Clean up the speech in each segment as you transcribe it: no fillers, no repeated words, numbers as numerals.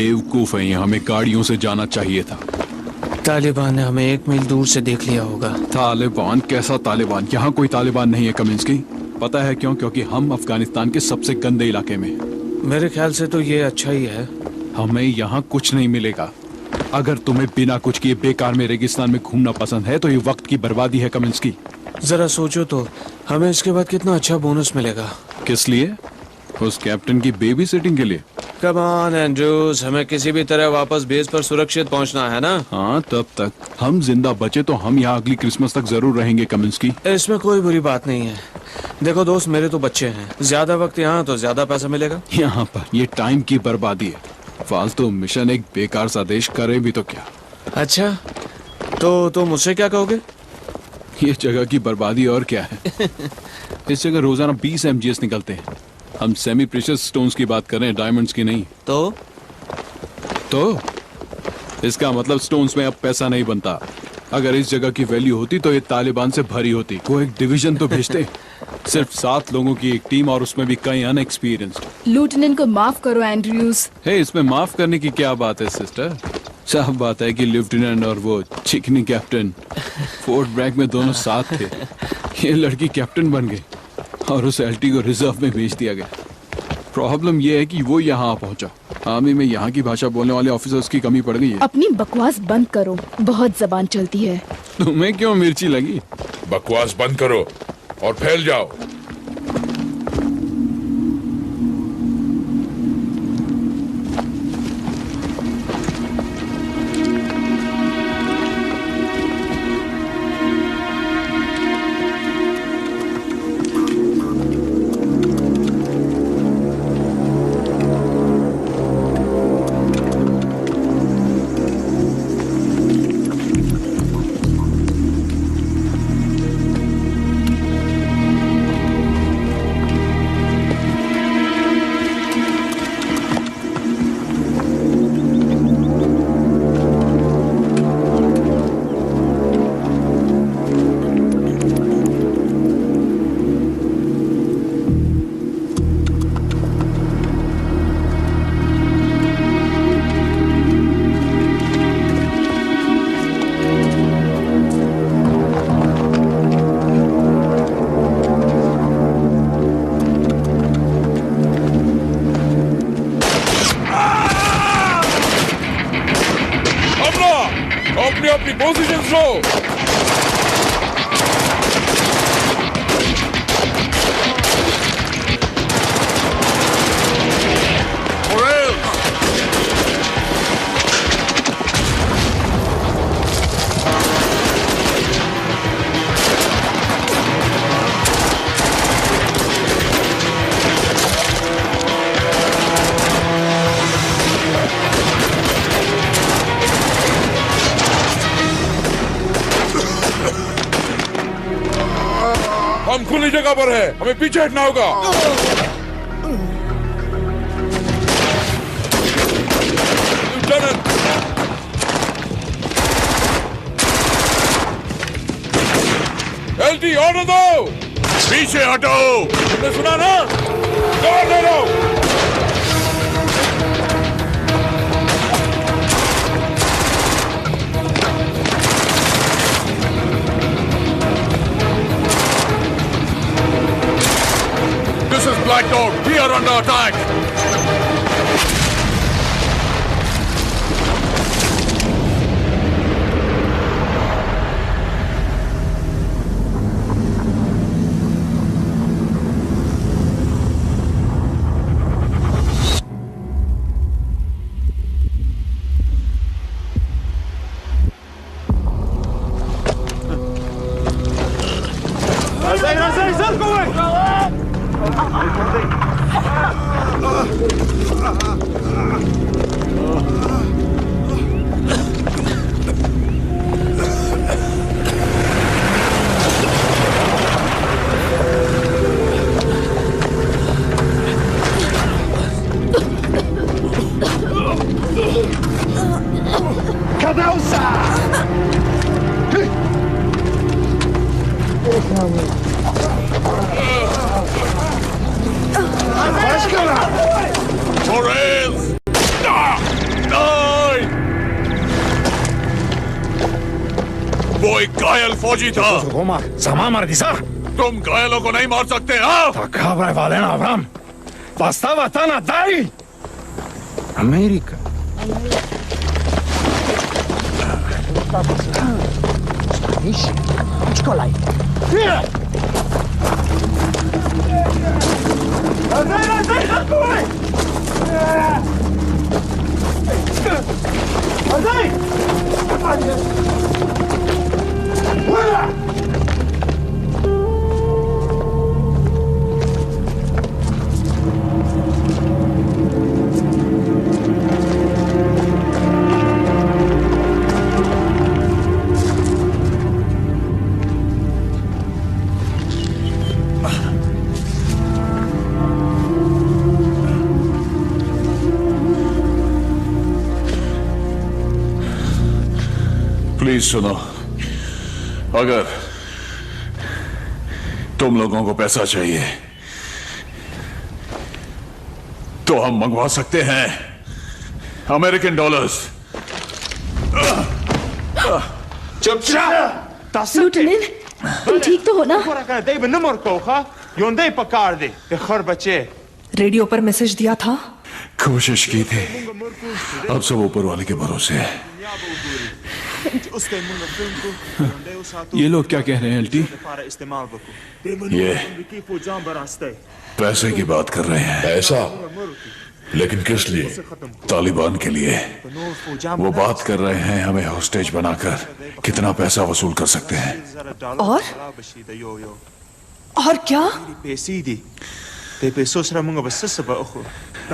बेवकूफ है, हमें गाड़ियों से जाना चाहिए था। तालिबान ने हमें 1 मील दूर से देख लिया होगा। तालिबान? कैसा तालिबान? यहाँ कोई तालिबान नहीं है कमिंस्की। पता है क्यों? क्योंकि हम अफगानिस्तान के सबसे गंदे इलाके में। मेरे ख्याल से तो ये अच्छा ही है। हमें यहाँ कुछ नहीं मिलेगा। अगर तुम्हें बिना कुछ किए बेकार में रेगिस्तान में घूमना पसंद है तो ये वक्त की बर्बादी है कमिंस्की। जरा सोचो तो, हमें इसके बाद कितना अच्छा बोनस मिलेगा। किस लिए? उस कैप्टन की बेबी सिटिंग के लिए। कम ऑन एंड्रूज, हमें किसी भी तरह वापस बेस पर सुरक्षित पहुंचना है ना। हाँ, तब तक हम जिंदा बचे तो हम यहाँ अगली क्रिसमस तक जरूर रहेंगे कमिंस्की। इसमें कोई बुरी बात नहीं है। देखो दोस्त, मेरे तो बच्चे हैं, ज्यादा वक्त यहाँ तो ज्यादा पैसा मिलेगा। यहाँ पर ये टाइम की बर्बादी है। फालतू मिशन एक बेकार सा देश करे भी तो क्या। अच्छा, तो मुझसे क्या कहोगे? ये जगह की बर्बादी और क्या है। इस जगह रोजाना 20 MGS निकलते हैं। हम सेमी प्रेशियस स्टोन्स की बात कर रहे हैं, डायमंड्स की नहीं। तो इसका मतलब स्टोन्स में अब पैसा नहीं बनता। अगर इस जगह की वैल्यू होती तो ये तालिबान से भरी होती। वो एक डिवीजन तो भेजते। सिर्फ 7 लोगों की एक टीम, और उसमें भी कई अनएक्सपीरियंस्ड। लेफ्टिनेंट को माफ करो एंड्रयूज। हे, इसमें माफ करने की क्या बात है सिस्टर? साफ बात है कि लेफ्टिनेंट और वो चिकनी कैप्टन फोर्ट ब्रैग में दोनों साथ थे। ये लड़की कैप्टन बन गई और उस एलटी को रिजर्व में भेज दिया गया। प्रॉब्लम ये है कि वो यहाँ पहुंचा। आर्मी में यहाँ की भाषा बोलने वाले ऑफिसर्स की कमी पड़ गई है। अपनी बकवास बंद करो, बहुत जबान चलती है। तुम्हें क्यों मिर्ची लगी? बकवास बंद करो और फैल जाओ। अपनी पोजीशन लो। हम खुली जगह पर है, हमें पीछे हटना होगा। एलटी ऑर्डर दो, पीछे हटो। तुमने सुना ना? कवर ले लो। This is Black Dog. We are under attack. Torres! एक घायल फौजी था। Omar, sama disa. तुम घायलों को नहीं मार सकते हाँ? Takabra Valena Avram. Bastava Tana Dai. America. Please सुनो, अगर तुम लोगों को पैसा चाहिए तो हम मंगवा सकते हैं अमेरिकन डॉलर्स। लुटनिन, तुम ठीक तो हो ना? रेडियो पर मैसेज दिया था। कोशिश की थी, अब सब ऊपर वाले के भरोसे है। ये लोग क्या कह रहे हैं एल्टी? ये पैसे की बात कर रहे हैं। पैसा? लेकिन किस लिए? तालिबान के लिए। वो बात कर रहे हैं हमें होस्टेज बनाकर कितना पैसा वसूल कर सकते हैं। और क्या?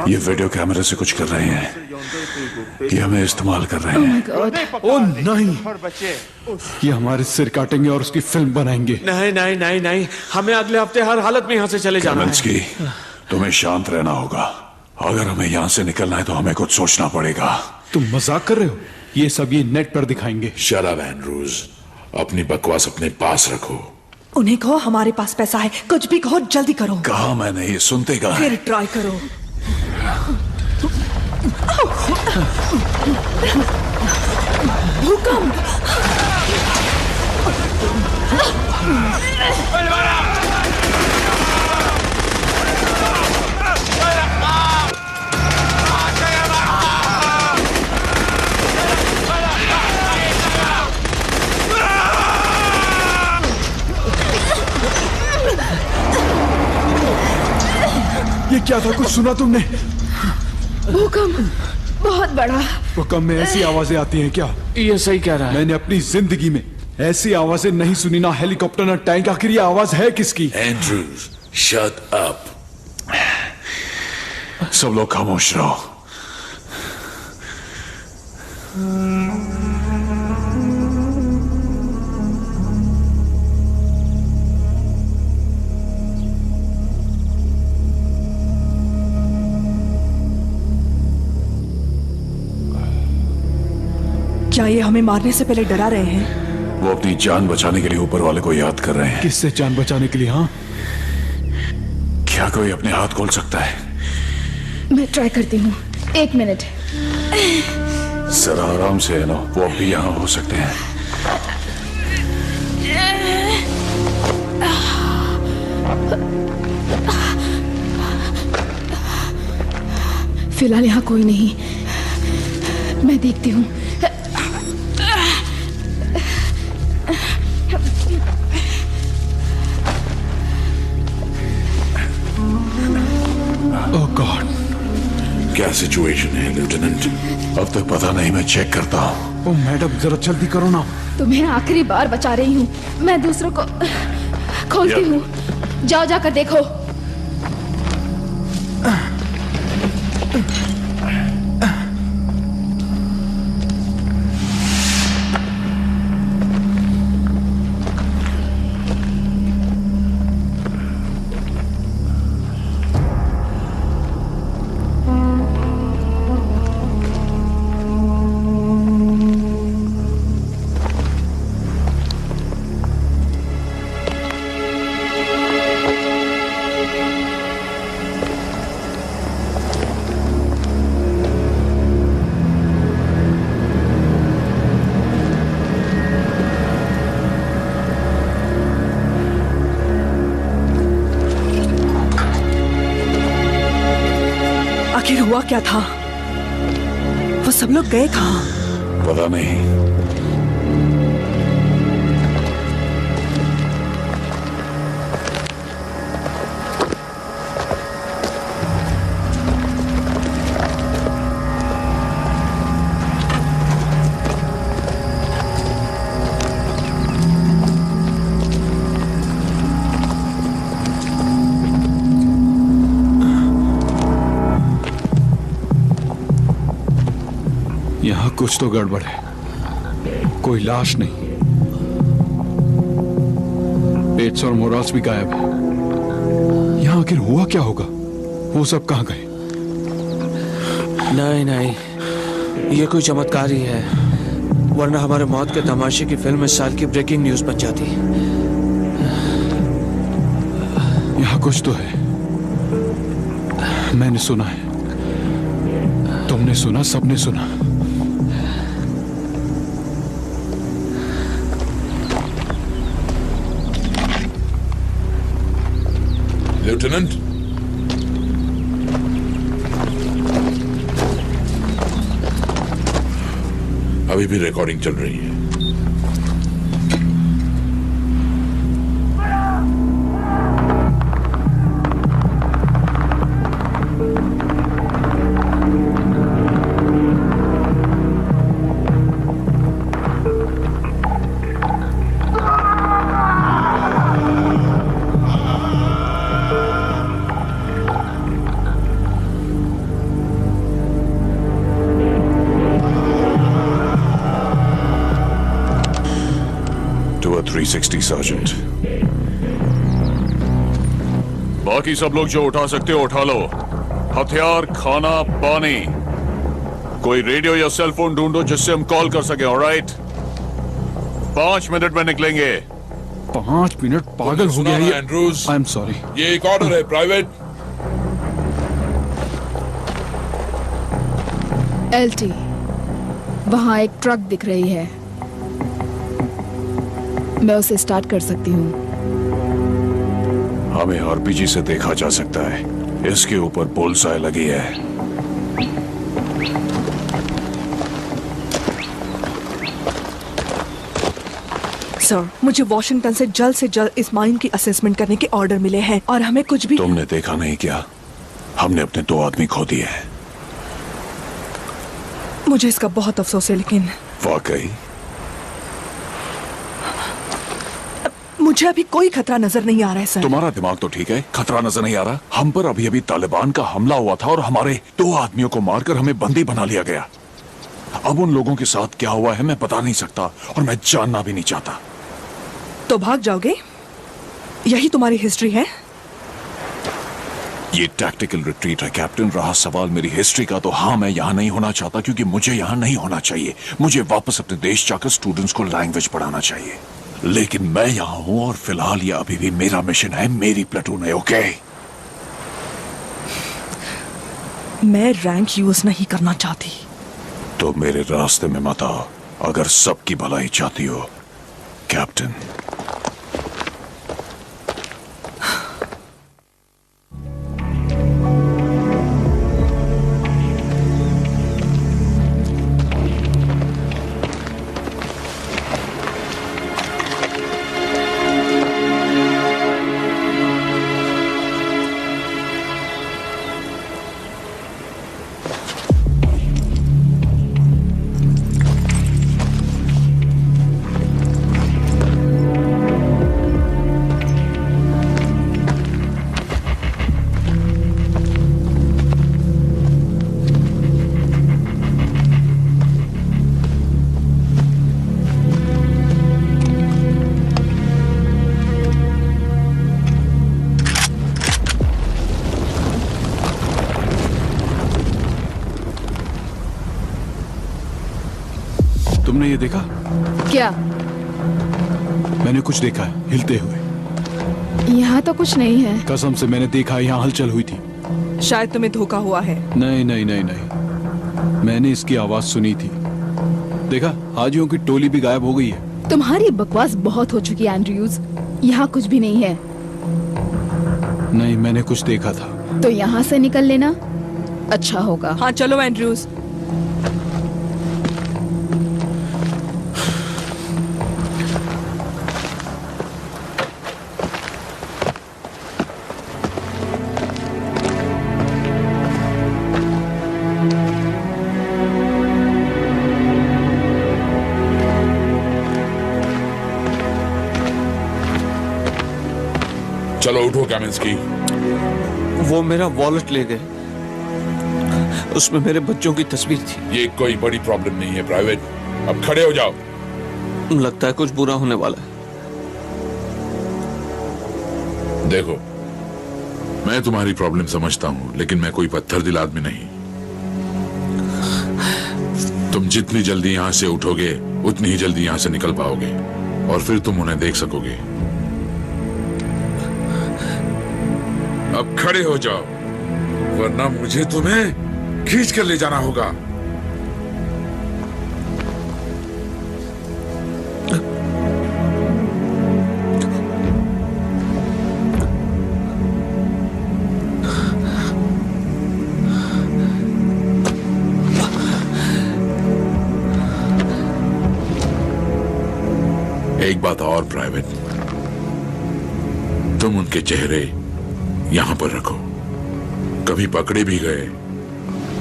ये वीडियो कैमरे से कुछ कर रहे हैं, ये हमें इस्तेमाल कर रहे हैं। ओ नहीं, ये हमारे सिर काटेंगे और उसकी फिल्म बनाएंगे। नहीं नहीं नहीं नहीं, हमें अगले हफ्ते हर हालत में यहाँ से चले जाना है। की, तुम्हें शांत रहना होगा। अगर हमें यहाँ से निकलना है तो हमें कुछ सोचना पड़ेगा। तुम मजाक कर रहे हो? ये सब ये नेट पर दिखाएंगे। शट अप एंड्रूज, अपनी बकवास अपने पास रखो। उन्हें कहो हमारे पास पैसा है, कुछ भी कहो जल्दी करो। कहा मैंने, ये सुनते कहा? फिर ट्राई करो। भूकंप! ये क्या था? कुछ सुना तुमने? भूकंप बहुत बड़ा। भूकंप में ऐसी आवाजें आती हैं क्या? ये सही कह रहा है। मैंने अपनी जिंदगी में ऐसी आवाजें नहीं सुनी, ना हेलीकॉप्टर ना टैंक। आखिर ये आवाज है किसकी? Andrews, shut up. सब लोग खामोश रहो। क्या ये हमें मारने से पहले डरा रहे हैं? वो अपनी जान बचाने के लिए ऊपर वाले को याद कर रहे हैं। किससे जान बचाने के लिए? हाँ, क्या कोई अपने हाथ खोल सकता है? मैं ट्राई करती हूँ, 1 मिनट। जरा आराम से है ना, वो अब भी यहाँ हो सकते हैं। फिलहाल यहाँ कोई नहीं, मैं देखती हूँ। ओह गॉड, क्या सिचुएशन है लेफ्टिनेंट? अब तक पता नहीं, मैं चेक करता हूँ। ओ मैडम, जरा जल्दी करो ना। तुम्हें आखिरी बार बचा रही हूँ, मैं दूसरों को खोलती हूँ। जाओ, जाकर देखो। आखिर हुआ क्या था? वो सब लोग गए कहाँ? पता नहीं। यहाँ कुछ तो गड़बड़ है। कोई लाश नहीं, पेट्स और मोराल्स भी गायब है। यहाँ आखिर हुआ क्या होगा? वो सब कहाँ गए? नहीं नहीं, ये कोई चमत्कार ही है, वरना हमारे मौत के तमाशे की फिल्म इस साल की ब्रेकिंग न्यूज बन जाती। यहाँ कुछ तो है। मैंने सुना है, तुमने सुना, सबने सुना। लेफ्टिनेंट, अभी भी रिकॉर्डिंग चल रही है। To a 360 sergeant. बाकी सब लोग जो उठा सकते हो उठा लो। हथियार, खाना, पानी। कोई रेडियो या सेल फोन ढूंढो जिससे हम कॉल कर सके। ऑलराइट, 5 मिनट में निकलेंगे। 5 मिनट? पागल हो गया ये। Andrews, I am sorry. ये एक ऑर्डर है, प्राइवेट। एलटी, वहां एक ट्रक दिख रही है, मैं उसे स्टार्ट कर सकती हूँ। हमें आरपीजी से देखा जा सकता है। इसके ऊपर बुलसाई लगी है। सर, मुझे वॉशिंगटन से जल्द इस माइन की असेसमेंट करने के ऑर्डर मिले हैं और हमें कुछ भी। तुमने देखा नहीं क्या? हमने अपने 2 आदमी खो दिए हैं। मुझे इसका बहुत अफसोस है, लेकिन वाकई मुझे अभी कोई खतरा नजर नहीं आ रहा है सर। तुम्हारा दिमाग तो ठीक है, खतरा नजर नहीं आ रहा। हम पर अभी अभी तालिबान का हमला हुआ था और हमारे 2 आदमियों को मारकर हमें बंदी बना लिया गया। अब उन लोगों के साथ क्या हुआ है मैं बता नहीं सकता और मैं जानना भी नहीं चाहता। तो भाग जाओगे? यही तुम्हारी हिस्ट्री है? ये टैक्टिकल रिट्रीट है कैप्टन। रहा सवाल मेरी हिस्ट्री का, तो हाँ, मैं यहाँ नहीं होना चाहता क्योंकि मुझे यहाँ नहीं होना चाहिए। मुझे वापस अपने देश जाकर स्टूडेंट्स को लैंग्वेज पढ़ाना चाहिए। लेकिन मैं यहाँ हूं और फिलहाल ये अभी भी मेरा मिशन है, मेरी प्लेटून है। ओके, मैं रैंक यूज नहीं करना चाहती। तो मेरे रास्ते में मत आओ अगर सबकी भलाई चाहती हो कैप्टन। तुमने ये देखा? क्या? मैंने कुछ देखा है हिलते हुए। यहाँ तो कुछ नहीं है। कसम से मैंने देखा, यहाँ हलचल हुई थी। शायद तुम्हें धोखा हुआ है। नहीं नहीं नहीं नहीं, मैंने इसकी आवाज सुनी थी। देखा, हाजियों की टोली भी गायब हो गई है। तुम्हारी बकवास बहुत हो चुकी है एंड्रयूज, यहाँ कुछ भी नहीं है। नहीं, मैंने कुछ देखा था। तो यहाँ से निकल लेना। अच्छा होगा। हाँ चलो एंड्रयूज। चलो उठो कामिंस्की। वो मेरा वॉलेट ले गए, उसमें मेरे बच्चों की तस्वीर थी। ये कोई बड़ी प्रॉब्लम नहीं है प्राइवेट, अब खड़े हो जाओ। लगता है कुछ बुरा होने वाला है। देखो, मैं तुम्हारी प्रॉब्लम समझता हूं, लेकिन मैं कोई पत्थर दिल आदमी नहीं। तुम जितनी जल्दी यहां से उठोगे उतनी ही जल्दी यहां से निकल पाओगे और फिर तुम उन्हें देख सकोगे। अब खड़े हो जाओ, वरना मुझे तुम्हें खींच कर ले जाना होगा। एक बात और प्राइवेट, तुम उनके चेहरे यहां पर रखो। कभी पकड़े भी गए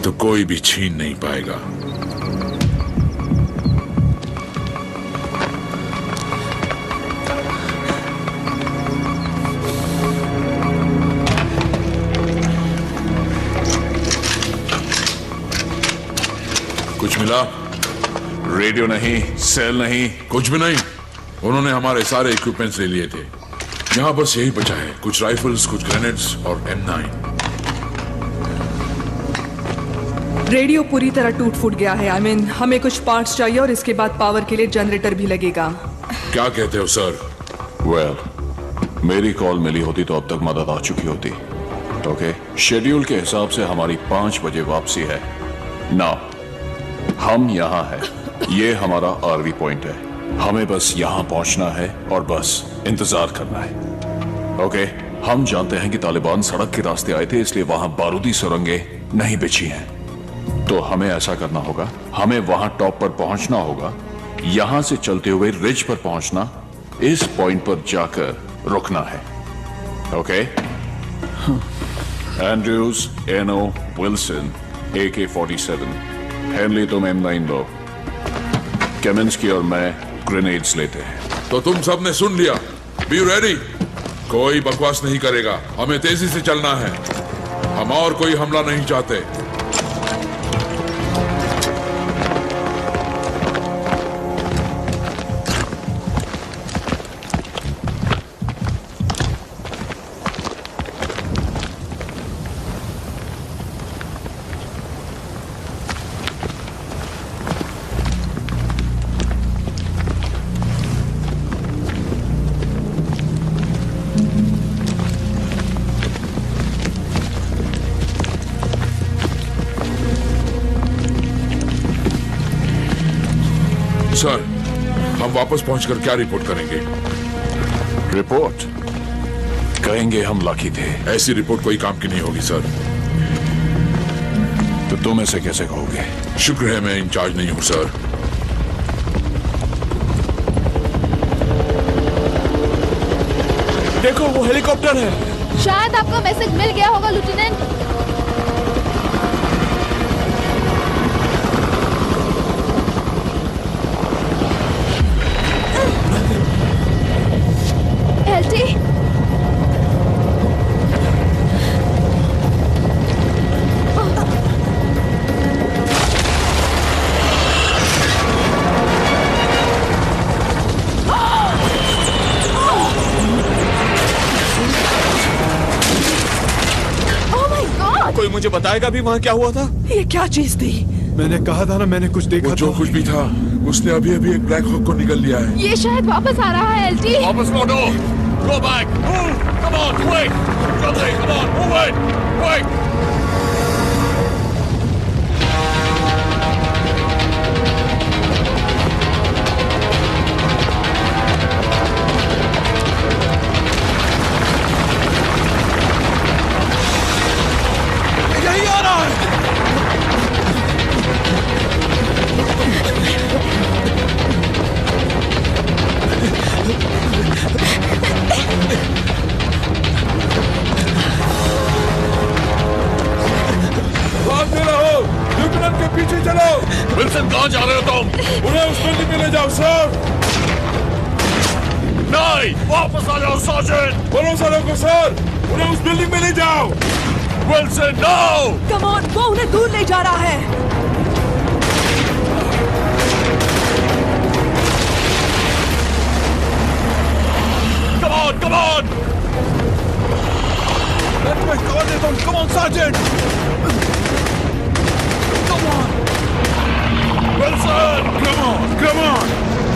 तो कोई भी छीन नहीं पाएगा। कुछ मिला? रेडियो नहीं, सेल नहीं, कुछ भी नहीं। उन्होंने हमारे सारे इक्विपमेंट्स ले लिए थे। यहां बस यही बचा है, कुछ राइफल्स, कुछ ग्रेनेड्स और M9। रेडियो पूरी तरह टूट फूट गया है। I mean, हमें कुछ पार्ट्स चाहिए और इसके बाद पावर के लिए जनरेटर भी लगेगा। क्या कहते हो सर? मेरी कॉल मिली होती तो अब तक मदद आ चुकी होती। ओके, शेड्यूल के हिसाब से हमारी 5 बजे वापसी है। नाउ हम यहाँ हैं, ये हमारा आरवी पॉइंट है। हमें बस यहाँ पहुंचना है और बस इंतजार करना है। ओके, हम जानते हैं कि तालिबान सड़क के रास्ते आए थे, इसलिए वहां बारूदी सुरंगें नहीं बिछी हैं। तो हमें ऐसा करना होगा, हमें वहां टॉप पर पहुंचना होगा, यहां से चलते हुए रिज पर पहुंचना, इस पॉइंट पर जाकर रुकना है। ओके? एंड्रयूज, एनो, विल्सन, AK-47, हेनली तुम M9 लो, केमिंस्की और मैं ग्रेनेड्स लेते हैं। तो तुम सबने सुन लिया, बी रेडी। कोई बकवास नहीं करेगा, हमें तेजी से चलना है। हम और कोई हमला नहीं चाहते। सर, हम वापस पहुंचकर क्या रिपोर्ट करेंगे? रिपोर्ट कहेंगे हम लकी थे। ऐसी रिपोर्ट कोई काम की नहीं होगी सर। तो तुम ऐसे कैसे कहोगे? शुक्र है मैं इंचार्ज नहीं हूं सर। देखो, वो हेलीकॉप्टर है। शायद आपका मैसेज मिल गया होगा लेफ्टिनेंट। एलटी, कोई मुझे बताएगा भी वहाँ क्या हुआ था? ये क्या चीज थी? मैंने कहा था ना, मैंने कुछ देखा वो जो था। कुछ भी था उसने अभी अभी एक ब्लैक हॉक को निकल लिया है। ये शायद वापस आ रहा है एलटी। वापस लौटो। Go back. Move. Come on, quick. जल्दी, come on, move it. Quick. यही आ रहा है। कहाँ जा रहे हो तुम? उन्हें उस बिल्डिंग में ले जाओ सर। नहीं, वापस आ जाओ सार्जेंट। बोलो सर को सर, उन्हें उस बिल्डिंग में ले जाओ। Wilson, no! कम ऑन, वो उन्हें दूर ले जा रहा है। Come on! Let me call it on. Come on, Sergeant. Come on. Wilson! Come on, come on,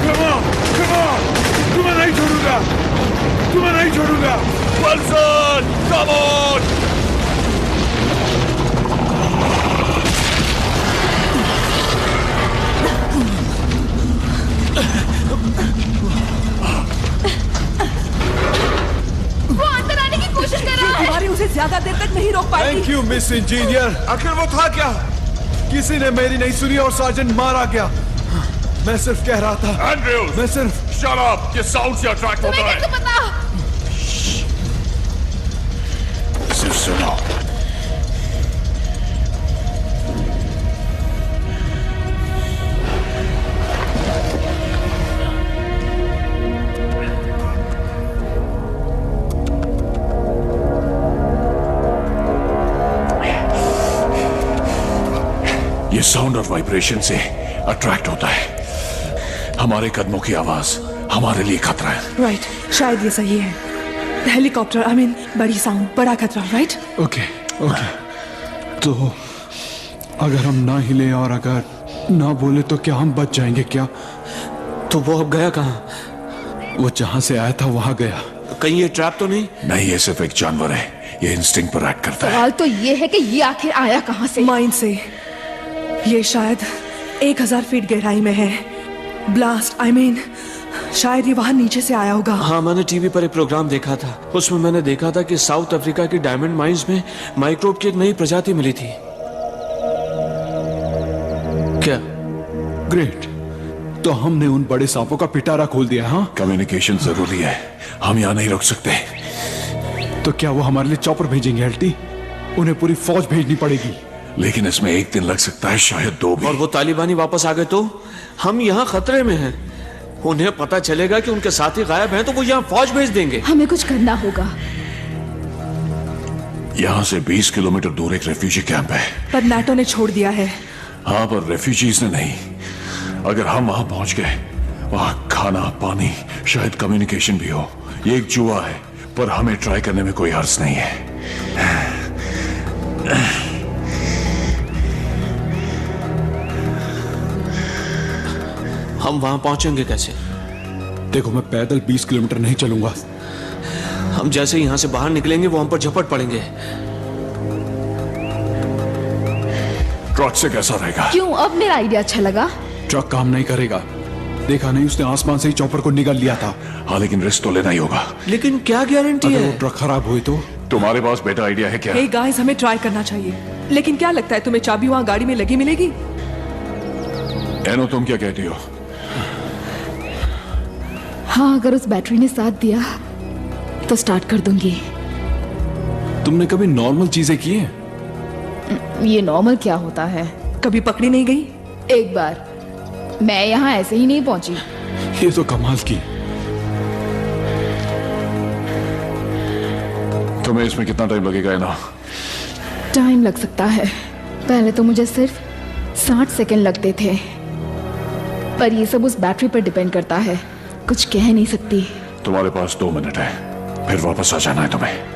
come on, come on. तुम्हें नहीं छोड़ूंगा, तुम्हें नहीं छोड़ूंगा। Wilson! Come on! दीवारें उसे ज्यादा देर तक नहीं रोक पाएगी। Thank you, Miss Engineer. आखिर वो था क्या? किसी ने मेरी नहीं सुनी और सार्जेंट मारा गया। मैं सिर्फ कह रहा था। Andrews! मैं सिर्फ। Shut up! ये साउंड से अट्रैक्ट होता है। तुम्हें पता? सिर्फ सुनो। ये साउंड और वाइब्रेशन से अट्रैक्ट होता है। हमारे कदमों की आवाज हमारे लिए खतरा है। राइट, शायद ये सही है। हेलीकॉप्टर, आई मीन बड़ी साउंड, बड़ा खतरा, राइट? ओके। तो अगर हम ना हिले और अगर ना बोले तो क्या हम बच जाएंगे क्या? तो वो अब गया कहाँ? वो जहां से आया था वहां गया। कहीं ये ट्रैप तो नहीं? नहीं, ये सिर्फ एक जानवर है। ये इंस्टिंक्ट पर एक्ट करता है। सवाल तो ये है कि ये आखिर आया कहाँ से? माइन से। ये शायद 1000 फीट गहराई में है। ब्लास्ट, आई मीन शायद ये वहां नीचे से आया होगा। हाँ, मैंने टीवी पर एक प्रोग्राम देखा था। उसमें मैंने देखा था कि साउथ अफ्रीका की डायमंड माइंस में माइक्रोब की एक नई प्रजाति मिली थी। क्या? ग्रेट। तो हमने उन बड़े सांपों का पिटारा खोल दिया। हाँ, कम्युनिकेशन जरूरी है। हम यहाँ नहीं रुक सकते। तो क्या वो हमारे लिए चॉपर भेजेंगे? एल्टी, उन्हें पूरी फौज भेजनी पड़ेगी। लेकिन इसमें 1 दिन लग सकता है, शायद 2 भी। और वो तालिबानी वापस आ गए तो हम यहाँ खतरे में हैं। उन्हें पता चलेगा कि उनके साथी गायब हैं तो वो यहाँ फौज भेज देंगे। हमें कुछ करना होगा। यहाँ से 20 किलोमीटर दूर एक रेफ्यूजी कैंप है। पर नाटो ने छोड़ दिया है। हाँ, पर रेफ्यूजीज ने नहीं। अगर हम वहां पहुंच गए, वहां खाना, पानी, शायद कम्युनिकेशन भी हो। ये एक जुआ है, पर हमें ट्राई करने में कोई हर्ज नहीं है। हम वहां पहुंचेंगे कैसे? देखो, मैं पैदल 20 किलोमीटर नहीं चलूंगा। हम जैसे यहाँ से बाहर निकलेंगे वो हम पर झपट पड़ेंगे। ट्रक से कैसा रहेगा? क्यों? अब मेरा आइडिया अच्छा लगा। ट्रक काम नहीं करेगा। देखा नहीं, उसने आसमान से ही चॉपर को निगल लिया था। हाँ, लेकिन रिस्क तो लेना ही होगा। लेकिन क्या गारंटी अगर है? वो ट्रक खराब हुई तो? तुम्हारे पास बेटा आइडिया है क्या? हे गाइस, हमें ट्राई करना चाहिए। लेकिन क्या लगता है, तुम्हें चाबी वहां गाड़ी में लगी मिलेगी? एनो, तुम क्या कहती हो? हाँ, अगर उस बैटरी ने साथ दिया तो स्टार्ट कर दूंगी। तुमने कभी नॉर्मल चीजें की हैं? ये नॉर्मल क्या होता है? कभी पकड़ी नहीं गई? एक बार मैं यहाँ ऐसे ही नहीं पहुंची। ये तो कमाल की। तुम्हें इसमें कितना टाइम लगेगा एनो? टाइम लग सकता है। पहले तो मुझे सिर्फ 60 सेकंड लगते थे, पर ये सब उस बैटरी पर डिपेंड करता है। कुछ कह नहीं सकती। तुम्हारे पास 2 मिनट है, फिर वापस आ जाना है तुम्हें।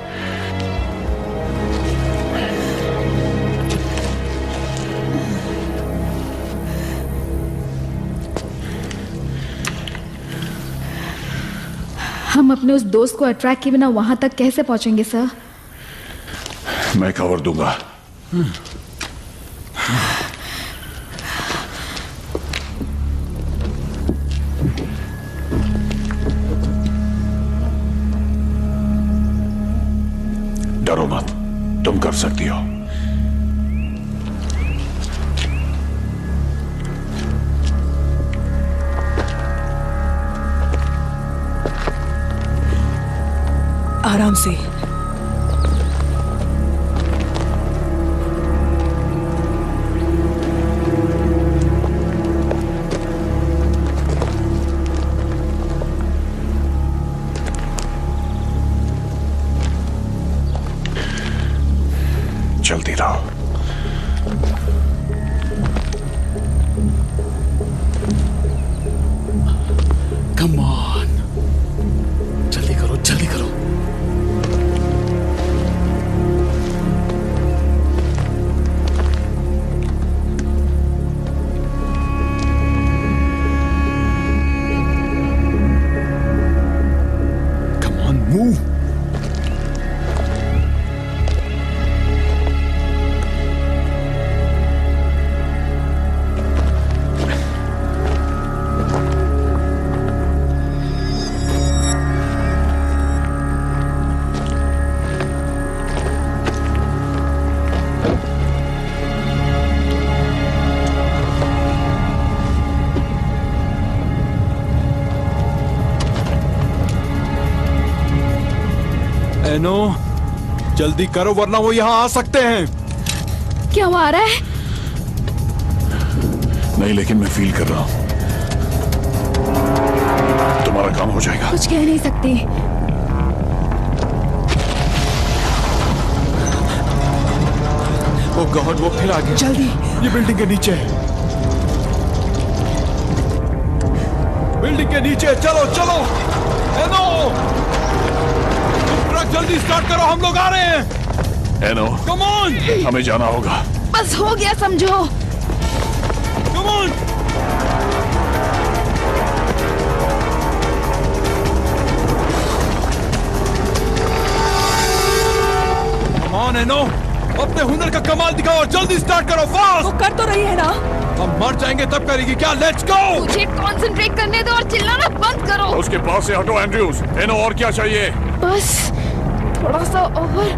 हम अपने उस दोस्त को अट्रैक्ट किए बिना वहां तक कैसे पहुंचेंगे सर? मैं कवर दूंगा। डरो मत, तुम कर सकती हो। आराम से। चलती रहो। कम ऑन, जल्दी करो, जल्दी करो। Come on, move. एनो, जल्दी करो वरना वो यहाँ आ सकते हैं। क्या वो आ रहा है? नहीं, लेकिन मैं फील कर रहा हूं तुम्हारा काम हो जाएगा। कुछ कह नहीं सकती। ओ गॉड, वो फिर आ गए। जल्दी। ये बिल्डिंग के नीचे है। बिल्डिंग के नीचे, चलो चलो। एनो, ट्रक जल्दी स्टार्ट करो, हम लोग आ रहे हैं। एनो, कम ऑन, हमें जाना होगा। बस हो गया समझो। Come on. कम ऑन एनो, अपने हुनर का कमाल दिखाओ और जल्दी स्टार्ट करो, फास्ट। वो कर तो रही है ना। हम मर जाएंगे तब करेगी क्या? Let's go. मुझे कंसंट्रेट करने दो और चिल्लाना बंद करो। उसके पास से हटो एंड्रयूज। एनो, और क्या चाहिए? बस थोड़ा सा ओवर।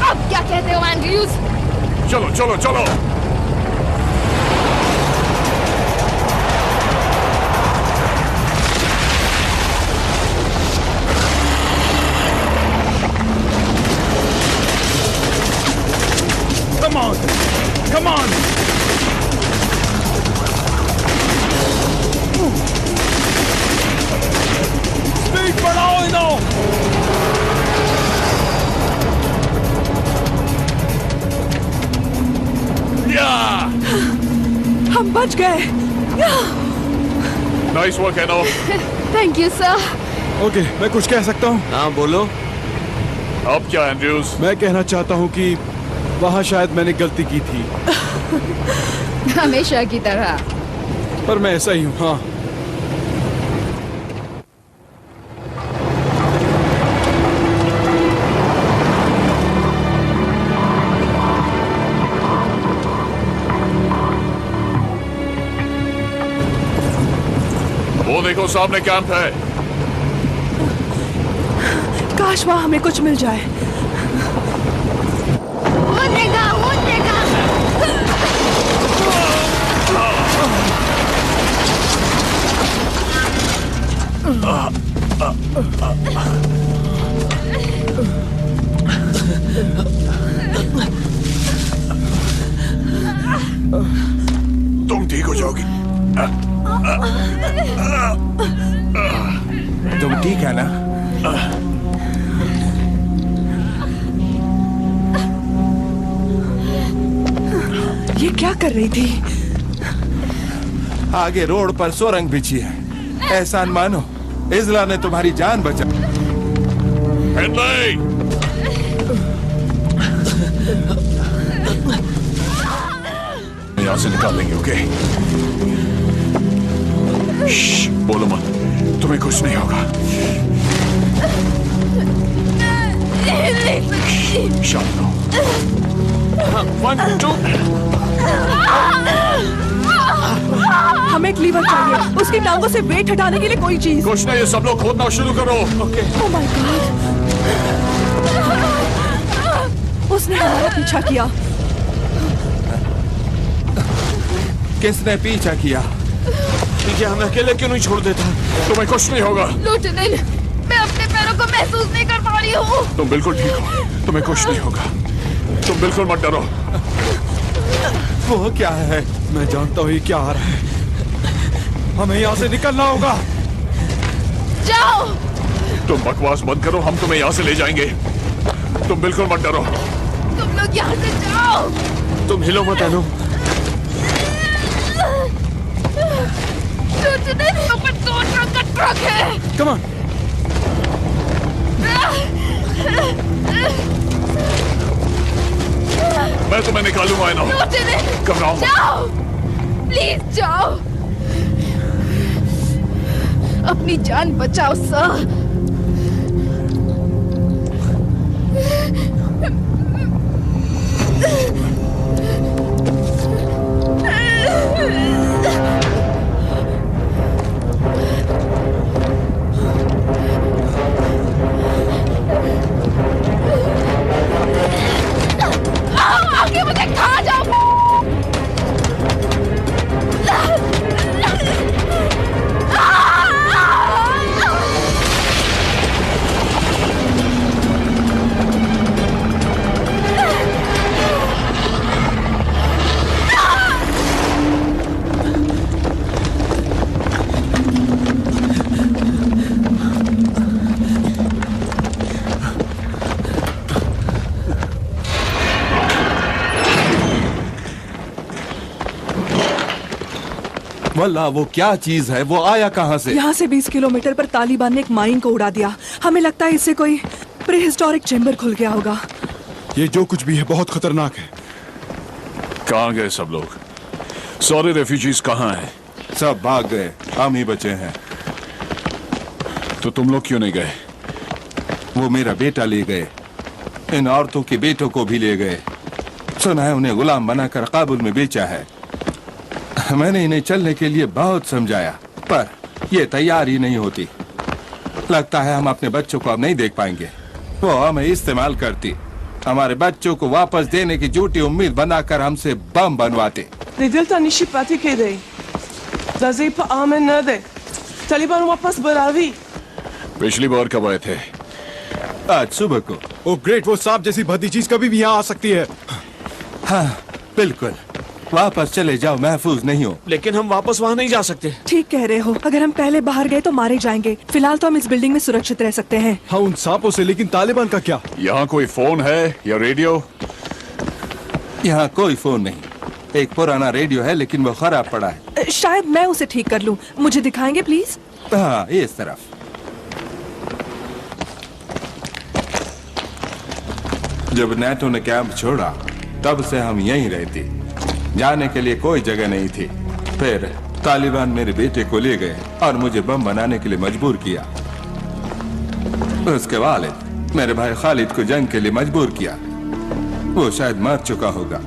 अब क्या कहते हो एंड्रयूज? चलो चलो चलो। Come on, come on. Speed बढ़ाओ इनो। हम बच गए। नाइस वर्क एनो। Thank you sir. ओके, मैं कुछ कह सकता हूँ? हाँ बोलो। अब क्या एंड्रयूज? मैं कहना चाहता हूँ कि वहाँ शायद मैंने गलती की थी, हमेशा की तरह। पर मैं ऐसा ही हूँ। हाँ, वो देखो सामने कैंप है। काश वहाँ हमें कुछ मिल जाए। वो देखा, वो देखा। तुम ठीक हो जाओगी। तुम ठीक है ना? ये क्या कर रही थी? आगे रोड पर सुरंग बिछी है। एहसान मानो, इजला ने तुम्हारी जान बचा। हेनरी! यहाँ से निकाल लेंगे, ओके? श्श, बोलो मत, तुम्हें कुछ नहीं होगा। शांत रहो। 1 2। हमें एक लीवर चाहिए, उसकी टांगों से वेट हटाने के लिए कोई चीज। कुछ नहीं, ये सब लोग खोदना शुरू करो। Oh my God! उसने हमारा पीछा किया। किसने पीछा किया? ठीक है, हमें अकेले क्यों नहीं छोड़ देता? तुम्हें कुछ नहीं होगा। लेफ्टिनेंट, मैं अपने पैरों को महसूस नहीं कर पा रही हूँ। तुम बिल्कुल ठीक हो, तुम्हें कुछ नहीं होगा। तुम बिल्कुल मत डरो। वो क्या है? मैं जानता हूँ ये क्या आ रहा है। हमें यहाँ से निकलना होगा। जाओ। तुम बकवास बंद करो, हम तुम्हें यहाँ से ले जाएंगे। तुम बिल्कुल मत डरो। तुम लोग यहाँ से जाओ। तुम हिलो मत अनु। दो ट्रक का ट्रक है। Come on. मैं तुम्हें निकालूंगा ना। घबराओ मत। जाओ, प्लीज जाओ। अपनी जान बचाओ सर। आगे मुझे खा जाओ। वल्लाह वो क्या चीज है, वो आया कहाँ से? यहाँ से 20 किलोमीटर पर तालिबान ने एक माइन को उड़ा दिया। हमें लगता है इससे कोई प्रीहिस्टोरिक चेंबर खुल गया होगा। ये जो कुछ भी है बहुत खतरनाक है। कहाँ गए सब लोग? सारे रेफ्यूजीज कहाँ हैं? सब भाग गए, हम ही बचे हैं। तो तुम लोग क्यों नहीं गए? वो मेरा बेटा ले गए, इन औरतों के बेटों को भी ले गए। सुना है उन्हें गुलाम बनाकर काबुल में बेचा है। मैंने इन्हें चलने के लिए बहुत समझाया, पर ये तैयार ही नहीं होती। लगता है हम अपने बच्चों को अब नहीं देख पाएंगे। वो हमें इस्तेमाल करती, हमारे बच्चों को वापस देने की झूठी उम्मीद बनाकर हमसे बम बनवाते। तालिबान वापस बुलावी। पिछली बार कब आए थे? आज सुबह को। ओ ग्रेट, वो सांप जैसी भद्दी चीज कभी भी यहाँ आ सकती है। हाँ बिल्कुल, वापस चले जाओ, महफूज नहीं हो। लेकिन हम वापस वहाँ नहीं जा सकते। ठीक कह रहे हो, अगर हम पहले बाहर गए तो मारे जाएंगे। फिलहाल तो हम इस बिल्डिंग में सुरक्षित रह सकते हैं। हाँ उन सांपों से, लेकिन तालिबान का क्या? यहाँ कोई फोन है या रेडियो? यहाँ कोई फोन नहीं। एक पुराना रेडियो है लेकिन वो खराब पड़ा है। शायद मैं उसे ठीक कर लूँ। मुझे दिखाएंगे प्लीज? हाँ इस तरफ। जब नेटो ने कैंप छोड़ा तब से हम यहीं रहते, जाने के लिए कोई जगह नहीं थी। फिर तालिबान मेरे बेटे को ले गए और मुझे बम बनाने के लिए मजबूर किया। उसके वालिद मेरे भाई खालिद को जंग के लिए मजबूर किया। वो शायद मर चुका होगा।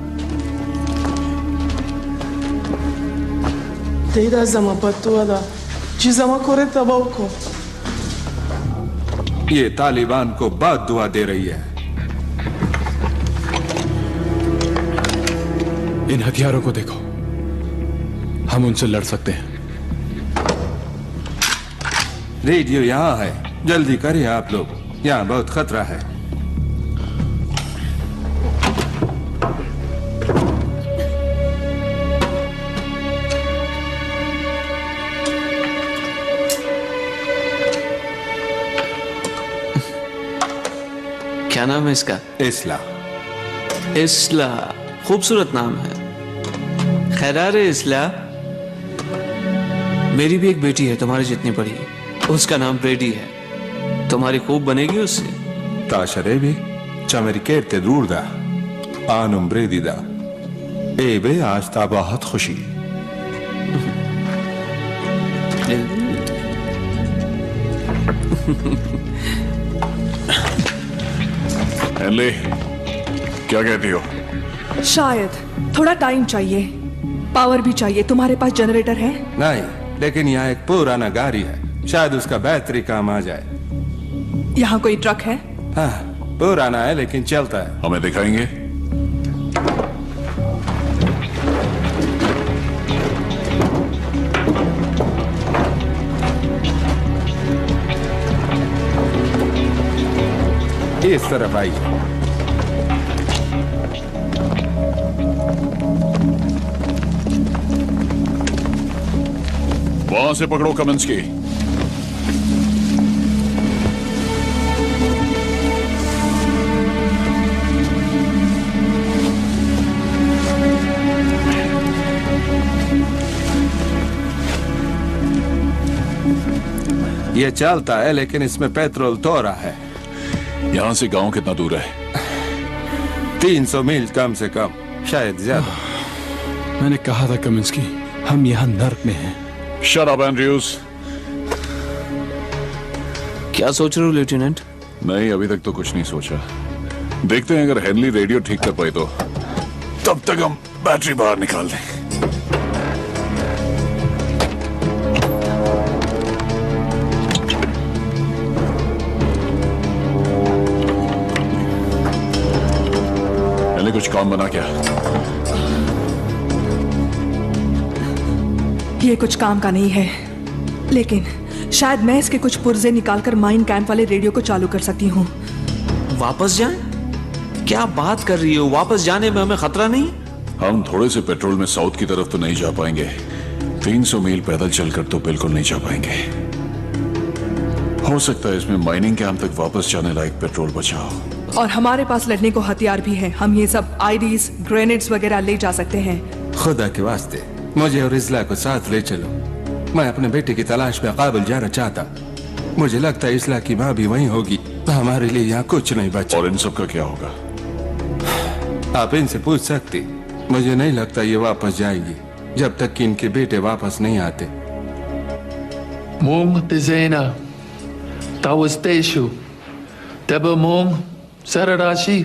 ये तालिबान को बहुत दुआ दे रही है। इन हथियारों को देखो, हम उनसे लड़ सकते हैं। रेडियो यहाँ है, जल्दी करें आप लोग, यहाँ बहुत खतरा है। क्या नाम है इसका? इस्ला। इस्ला, खूबसूरत नाम है। खैरार इस्ला। मेरी भी एक बेटी है तुम्हारी जितनी बड़ी, उसका नाम ब्रेडी है। तुम्हारी खूब बनेगी उससे। ताशरेवी चमरिकेरते दूरदा आनुम ब्रेदीदा ए बे आस्ता बहुत खुशी। एनले, क्या कहती हो? शायद थोड़ा टाइम चाहिए, पावर भी चाहिए। तुम्हारे पास जनरेटर है? नहीं, लेकिन यहाँ एक पुराना गाड़ी है, शायद उसका बैटरी काम आ जाए। यहाँ कोई ट्रक है? हाँ, पुराना है लेकिन चलता है। हमें दिखाएंगे? इस तरफ आइए। वहां से पकड़ो कमिंस्की। ये चलता है लेकिन इसमें पेट्रोल थोड़ा है। यहाँ से गांव कितना दूर है? 300 मील कम से कम, शायद ज्यादा। मैंने कहा था कमिंस्की, हम यहाँ नर्क में हैं। Shut up Andrews. क्या सोच रहे हो लेफ्टिनेंट? नहीं, अभी तक तो कुछ नहीं सोचा। देखते हैं अगर हेनली रेडियो ठीक कर पाए तो। तब तक हम बैटरी बाहर निकाल दें। कुछ काम बना क्या? ये कुछ काम का नहीं है, लेकिन शायद मैं इसके कुछ पुर्जे निकालकर माइन कैंप वाले रेडियो को चालू कर सकती हूँ। वापस जाएं? क्या बात कर रही हो? वापस जाने में हमें खतरा नहीं? हम थोड़े से पेट्रोल में साउथ की तरफ तो नहीं जा पाएंगे। 300 मील पैदल चलकर तो बिल्कुल नहीं जा पाएंगे। हो सकता है इसमें माइनिंग कैंप तक वापस जाने लायक पेट्रोल बचा हो। और हमारे पास लड़ने को हथियार भी हैं। हम ये सब आईडीज, ग्रेनेड्स वगैरह ले जा सकते हैं। खुदा के वास्ते मुझे और इस्ला को साथ ले चलो। मैं अपने बेटे की तलाश में काबुल जाना चाहता। मुझे लगता है इस्ला की माँ भी वहीं होगी। हमारे लिए यहाँ कुछ नहीं बचा। और इन सब का क्या होगा? आप इनसे पूछ सकते। मुझे नहीं लगता ये वापस जाएंगी जब तक कि इनके बेटे वापस नहीं आते। Mung dizena, tawasteshu, teba mung sararashi.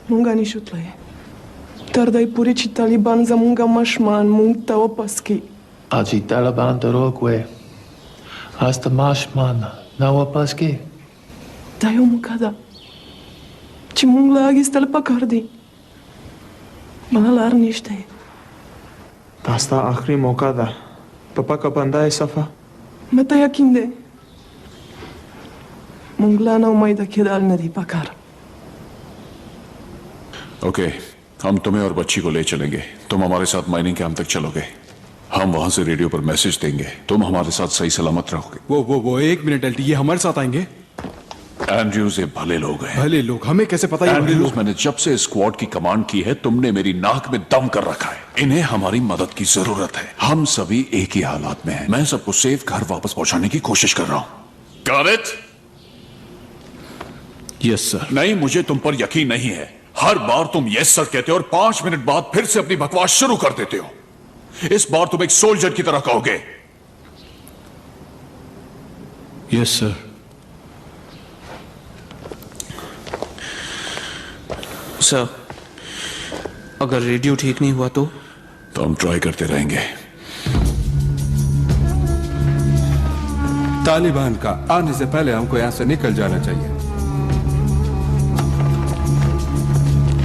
Munga ni šutlej. Tardaj puriči Taliban za munga mašman, mung ta opaski. Ači Taliban dorogwe. Hasta mašman, na opaski. Dajo mu kada. Či mung lagi stalpa kardi. Bana lar nište. Asta आखिरी मौका था। पापा का बंदा है सफा। मैं तो यकीन दे। मुंगला ना उम्मीद खेदाल नदी पकार। ओके, हम तुम्हें और बच्ची को ले चलेंगे। तुम हमारे साथ माइनिंग कैंप तक चलोगे। हम वहां से रेडियो पर मैसेज देंगे। तुम हमारे साथ सही सलामत रहोगे। वो एक मिनट एल्टी, ये हमारे साथ आएंगे? एंड्रयूज ये भले लोग हैं। भले लोग? हमें कैसे पता? एंड्रयूज, मैंने जब से स्क्वाड की कमांड की है तुमने मेरी नाक में दम कर रखा है। इन्हें हमारी मदद की जरूरत है। हम सभी एक ही हालात में हैं। मैं सबको सेफ घर वापस पहुंचाने की कोशिश कर रहा हूं। Got it? Yes sir. नहीं, मुझे तुम पर यकीन नहीं है। हर बार तुम यस सर कहते हो और 5 मिनट बाद फिर से अपनी बकवास शुरू कर देते हो। इस बार तुम एक सोल्जर की तरह कहोगे। Yes sir. सर, अगर रेडियो ठीक नहीं हुआ तो हम ट्राई करते रहेंगे। तालिबान का आने से पहले हमको यहां से निकल जाना चाहिए।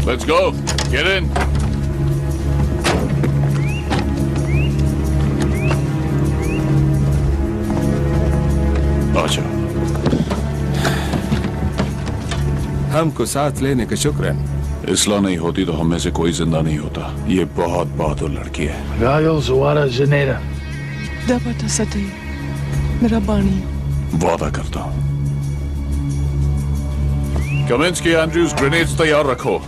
Let's go. Get in. अच्छा, हमको साथ लेने का शुक्राना। इस्लाह नहीं होती तो हम में से कोई जिंदा नहीं होता। ये बहुत बहादुर लड़की है। Gayo Zuara Janeda. Dabata sate. मेरा बानी। वादा करता हूं। कमिंस्की, एंड्रयूज, ग्रेनेड्स तैयार रखो।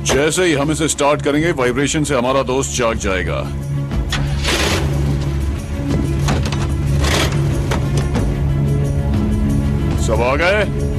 जैसे ही हम इसे स्टार्ट करेंगे वाइब्रेशन से हमारा दोस्त जाग जाएगा। सब आ गए?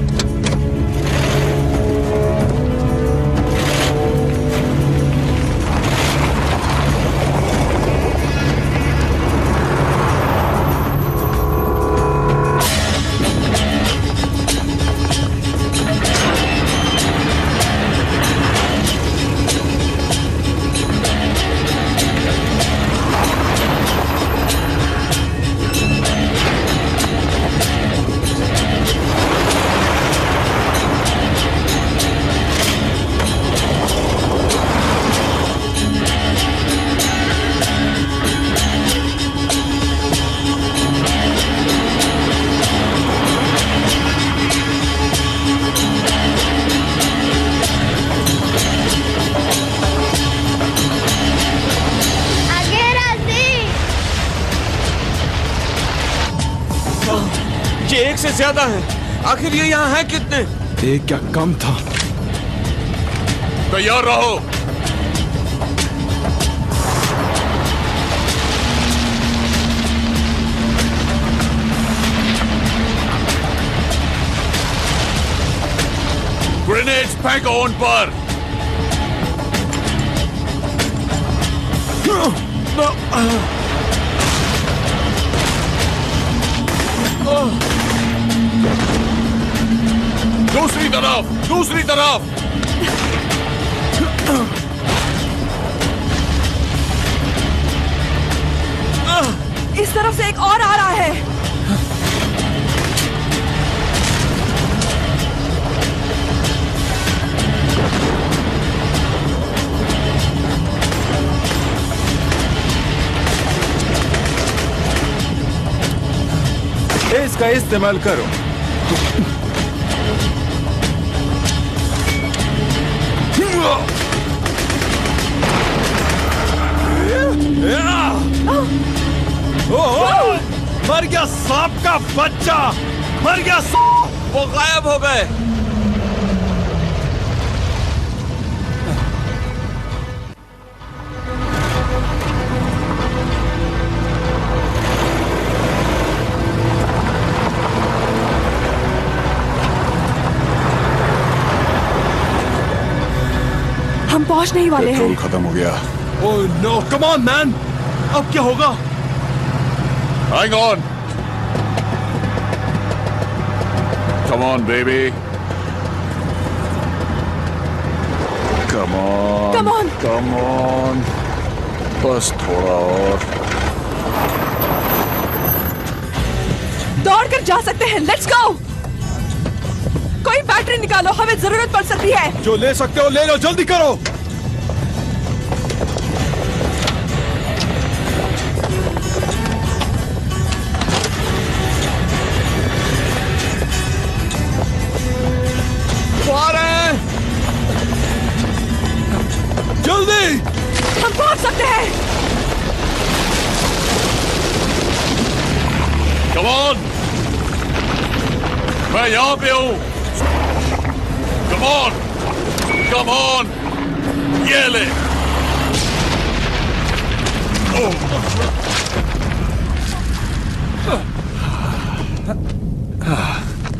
एक से ज्यादा है। आखिर ये यहाँ है कितने? एक क्या कम था? तैयार रहो। ग्रेनेड्स फेंको उन पर। दूसरी तरफ, दूसरी तरफ। इस तरफ से एक और आ रहा है। इसका इस्तेमाल करो। मर गया सांप का बच्चा, मर गया। वो गायब हो गए। हम पहुंच नहीं वाले हैं। पेट्रोल खत्म हो गया। Oh no, come on man, अब क्या होगा? Hang on. Come on, baby. Come on. Come on. Come on. बस थोड़ा और। दौड़ कर जा सकते हैं। Let's go. कोई बैटरी निकालो, हमें जरूरत पड़ सकती है। जो ले सकते हो ले लो, जल्दी करो। जल्दी, हम पहुंच सकते हैं। Come on. मैं यहाँ पे हूँ। Come on. Come on. ये ले।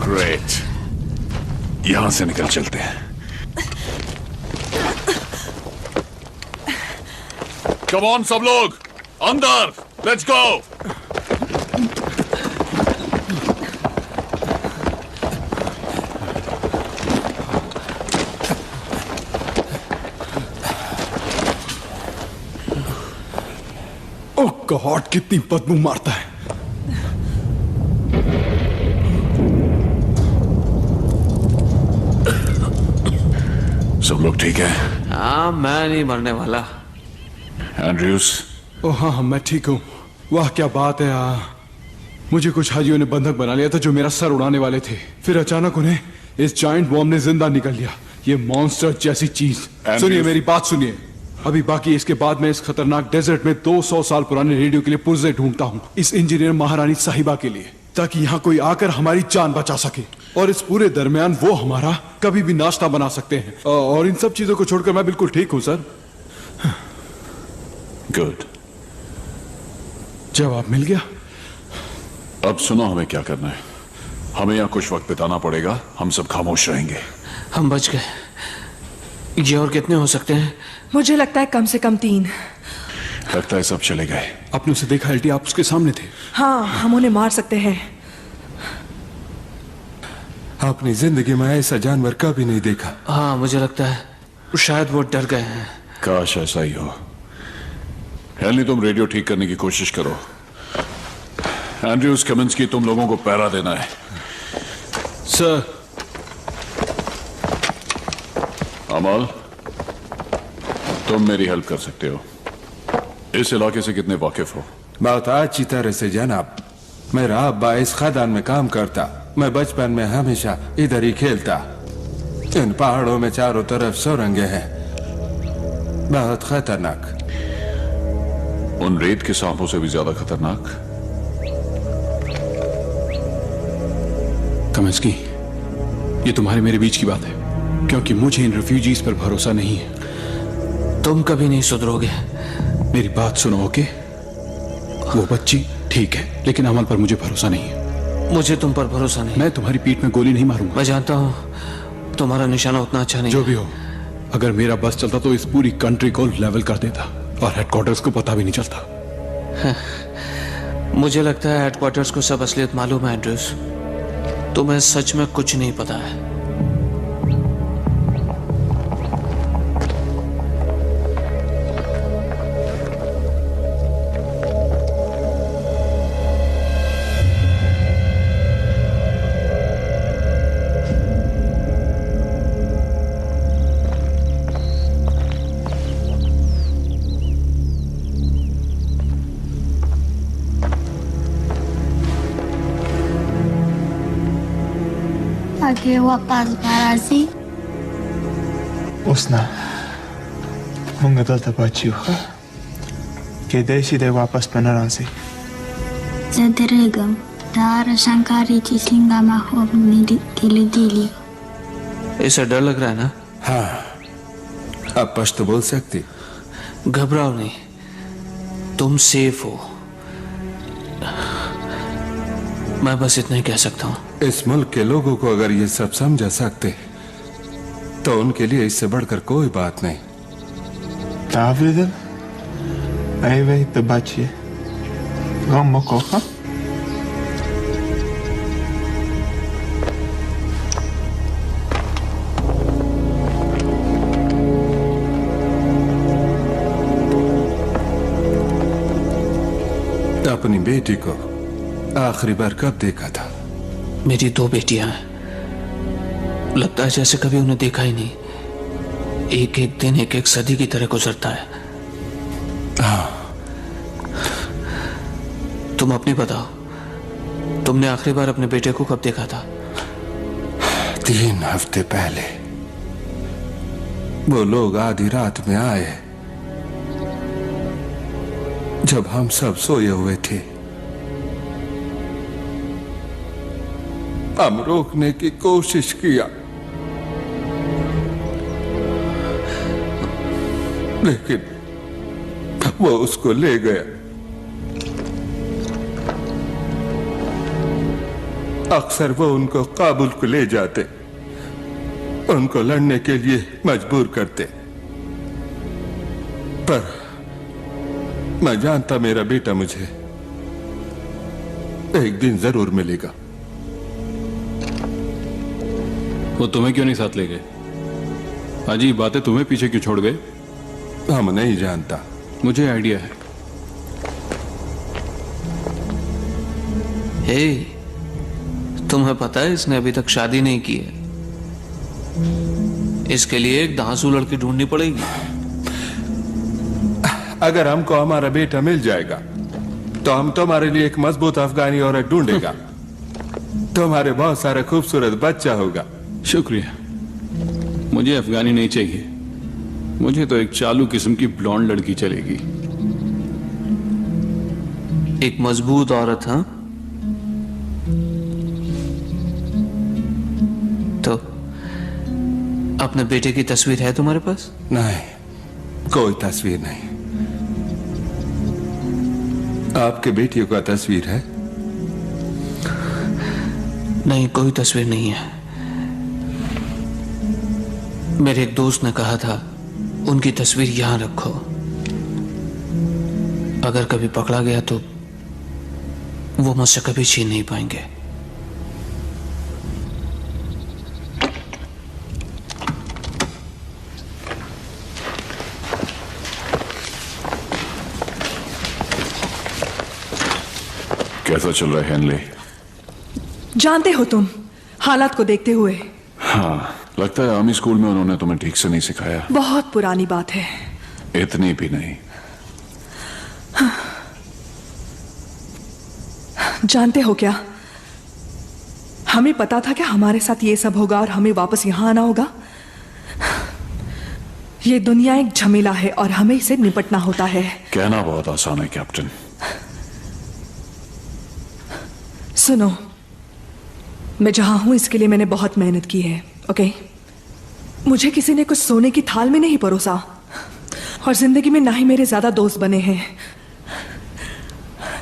Great. यहाँ से निकल चलते हैं। Come on, सब लोग अंदर। Let's go. ओह गॉड, कितनी बदबू मारता है। सब लोग ठीक है? हाँ, मैं नहीं मरने वाला। एंड्रयूज? ओह हाँ, मैं ठीक हूँ। वाह क्या बात है। मुझे कुछ हाजियों ने बंधक बना लिया था जो मेरा सर उड़ाने वाले थे। फिर अचानक उन्हें इस जायंट बॉम्ब ने जिंदा निकल लिया। ये मॉन्स्टर जैसी चीज। सुनिए, मेरी बात सुनिए। अभी बाकी इसके बाद मैं इस खतरनाक डेजर्ट में 200 साल पुराने रेडियो के लिए पुर्जे ढूंढता हूँ, इस इंजीनियर महारानी साहिबा के लिए, ताकि यहाँ कोई आकर हमारी जान बचा सके। और इस पूरे दरमियान वो हमारा कभी भी नाश्ता बना सकते हैं। और इन सब चीजों को छोड़कर मैं बिल्कुल ठीक हूँ सर। गुड। जवाब मिल गया। अब सुनो हमें क्या करना है। हमें यहाँ कुछ वक्त बिताना पड़ेगा। हम सब खामोश रहेंगे। हम बच गए। ये और कितने हो सकते हैं? मुझे लगता है कम से कम 3। लगता है सब चले गए। आपने उसे देखा एल्टी? आप उसके सामने थे। हाँ, हम उन्हें मार सकते हैं। अपनी जिंदगी में ऐसा जानवर कभी नहीं देखा। हाँ, मुझे लगता है शायद वो डर गए हैं। काश ऐसा ही हो। हेनली, तुम रेडियो ठीक करने की कोशिश करो। एंड्रयूज, कमिंस की तुम लोगों को पहरा देना है। सर। अमल, तुम मेरी हेल्प कर सकते हो। इस इलाके से कितने वाकिफ हो? बहुत अच्छी तरह से जनाब। मेरा अब्बा इस खदान में काम करता। मैं बचपन में हमेशा इधर ही खेलता। इन पहाड़ों में चारों तरफ सुरंगें हैं, बहुत खतरनाक। उन रेत के सांपों से भी ज्यादा खतरनाक? कमिंस्की, ये तुम्हारे मेरे बीच की बात है, क्योंकि मुझे इन रिफ्यूजीज पर भरोसा नहीं है। तुम कभी नहीं सुधरोगे। मेरी बात सुनो, ओके? वो बच्ची ठीक है, लेकिन अमल पर मुझे भरोसा नहीं है। मुझे तुम पर भरोसा नहीं। मैं तुम्हारी पीठ में गोली नहीं मारूंगा। मैं जानता हूं, तुम्हारा निशाना उतना अच्छा नहीं। जो भी हो, अगर मेरा बस चलता तो इस पूरी कंट्री को लेवल कर देता और हेडक्वार्टर्स को पता भी नहीं चलता। मुझे लगता है हेडक्वार्टर्स को सब असलियत मालूम है एंड्रूस। तुम्हें सच में कुछ नहीं पता है। Pakai wapas parasi. Usna. Mengadal tapaciuha. Kedai sidai wapas penarasi. Zaderegam. Dara Shankari चिसलिंगा माहौल में दिली दिली। इसे डर लग रहा है ना? हाँ, आप पश्तो बोल सकती। घबराओ नहीं, तुम सेफ हो। मैं बस इतना ही कह सकता हूँ। इस मुल्क के लोगों को अगर ये सब समझा सकते तो उनके लिए इससे बढ़कर कोई बात नहीं। David, ai vei tabaci. Gam mokoha. अपनी बेटी को आखिरी बार कब देखा था? मेरी 2 बेटियां हैं। लगता है जैसे कभी उन्हें देखा ही नहीं। एक एक दिन एक एक सदी की तरह गुजरता है। हाँ। तुम अपनी बताओ, तुमने आखिरी बार अपने बेटे को कब देखा था? 3 हफ्ते पहले। वो लोग आधी रात में आए जब हम सब सोए हुए थे। हम रोकने की कोशिश किया, लेकिन वो उसको ले गया। अक्सर वो उनको काबुल को ले जाते, उनको लड़ने के लिए मजबूर करते। पर मैं जानता मेरा बेटा मुझे एक दिन जरूर मिलेगा। वो तुम्हें क्यों नहीं साथ ले गए? अजीब बातें, तुम्हें पीछे क्यों छोड़ गए? हम नहीं जानता। मुझे आइडिया है। हे, तुम्हें पता है इसने अभी तक शादी नहीं की है। इसके लिए एक दांसू लड़की ढूंढनी पड़ेगी। अगर हमको हमारा बेटा मिल जाएगा तो हम तुम्हारे लिए एक मजबूत अफगानी औरत ढूंढेगा। तुम्हारे बहुत सारा खूबसूरत बच्चा होगा। शुक्रिया, मुझे अफगानी नहीं चाहिए। मुझे तो एक चालू किस्म की ब्लॉन्ड लड़की चलेगी। एक मजबूत औरत? हाँ, तो अपने बेटे की तस्वीर है तुम्हारे पास? नहीं, कोई तस्वीर नहीं। आपके बेटियों का तस्वीर है? नहीं, कोई तस्वीर नहीं है। मेरे एक दोस्त ने कहा था उनकी तस्वीर यहां रखो, अगर कभी पकड़ा गया तो वो मुझसे कभी छीन नहीं पाएंगे। कैसा चल रहा है हेनली? जानते हो तुम, हालात को देखते हुए। हाँ, लगता है आर्मी स्कूल में उन्होंने तुम्हें ठीक से नहीं सिखाया। बहुत पुरानी बात है। इतनी भी नहीं। जानते हो क्या, हमें पता था क्या हमारे साथ ये सब होगा और हमें वापस यहां आना होगा। ये दुनिया एक झमेला है और हमें इसे निपटना होता है। कहना बहुत आसान है कैप्टन। सुनो, मैं जहां हूं इसके लिए मैंने बहुत मेहनत की है, ओके? मुझे किसी ने कुछ सोने की थाल में नहीं परोसा और जिंदगी में ना ही मेरे ज्यादा दोस्त बने हैं।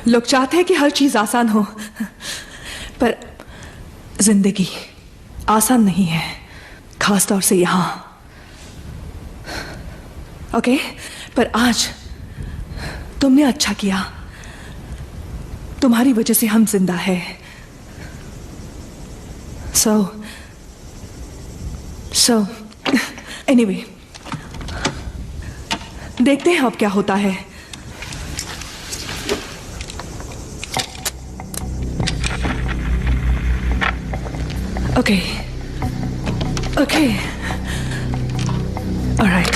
लोग चाहते हैं कि हर चीज आसान हो, पर जिंदगी आसान नहीं है। खास तौर से यहां। ओके, पर आज तुमने अच्छा किया, तुम्हारी वजह से हम जिंदा है। सो एनीवे, देखते हैं अब क्या होता है। Okay okay, alright.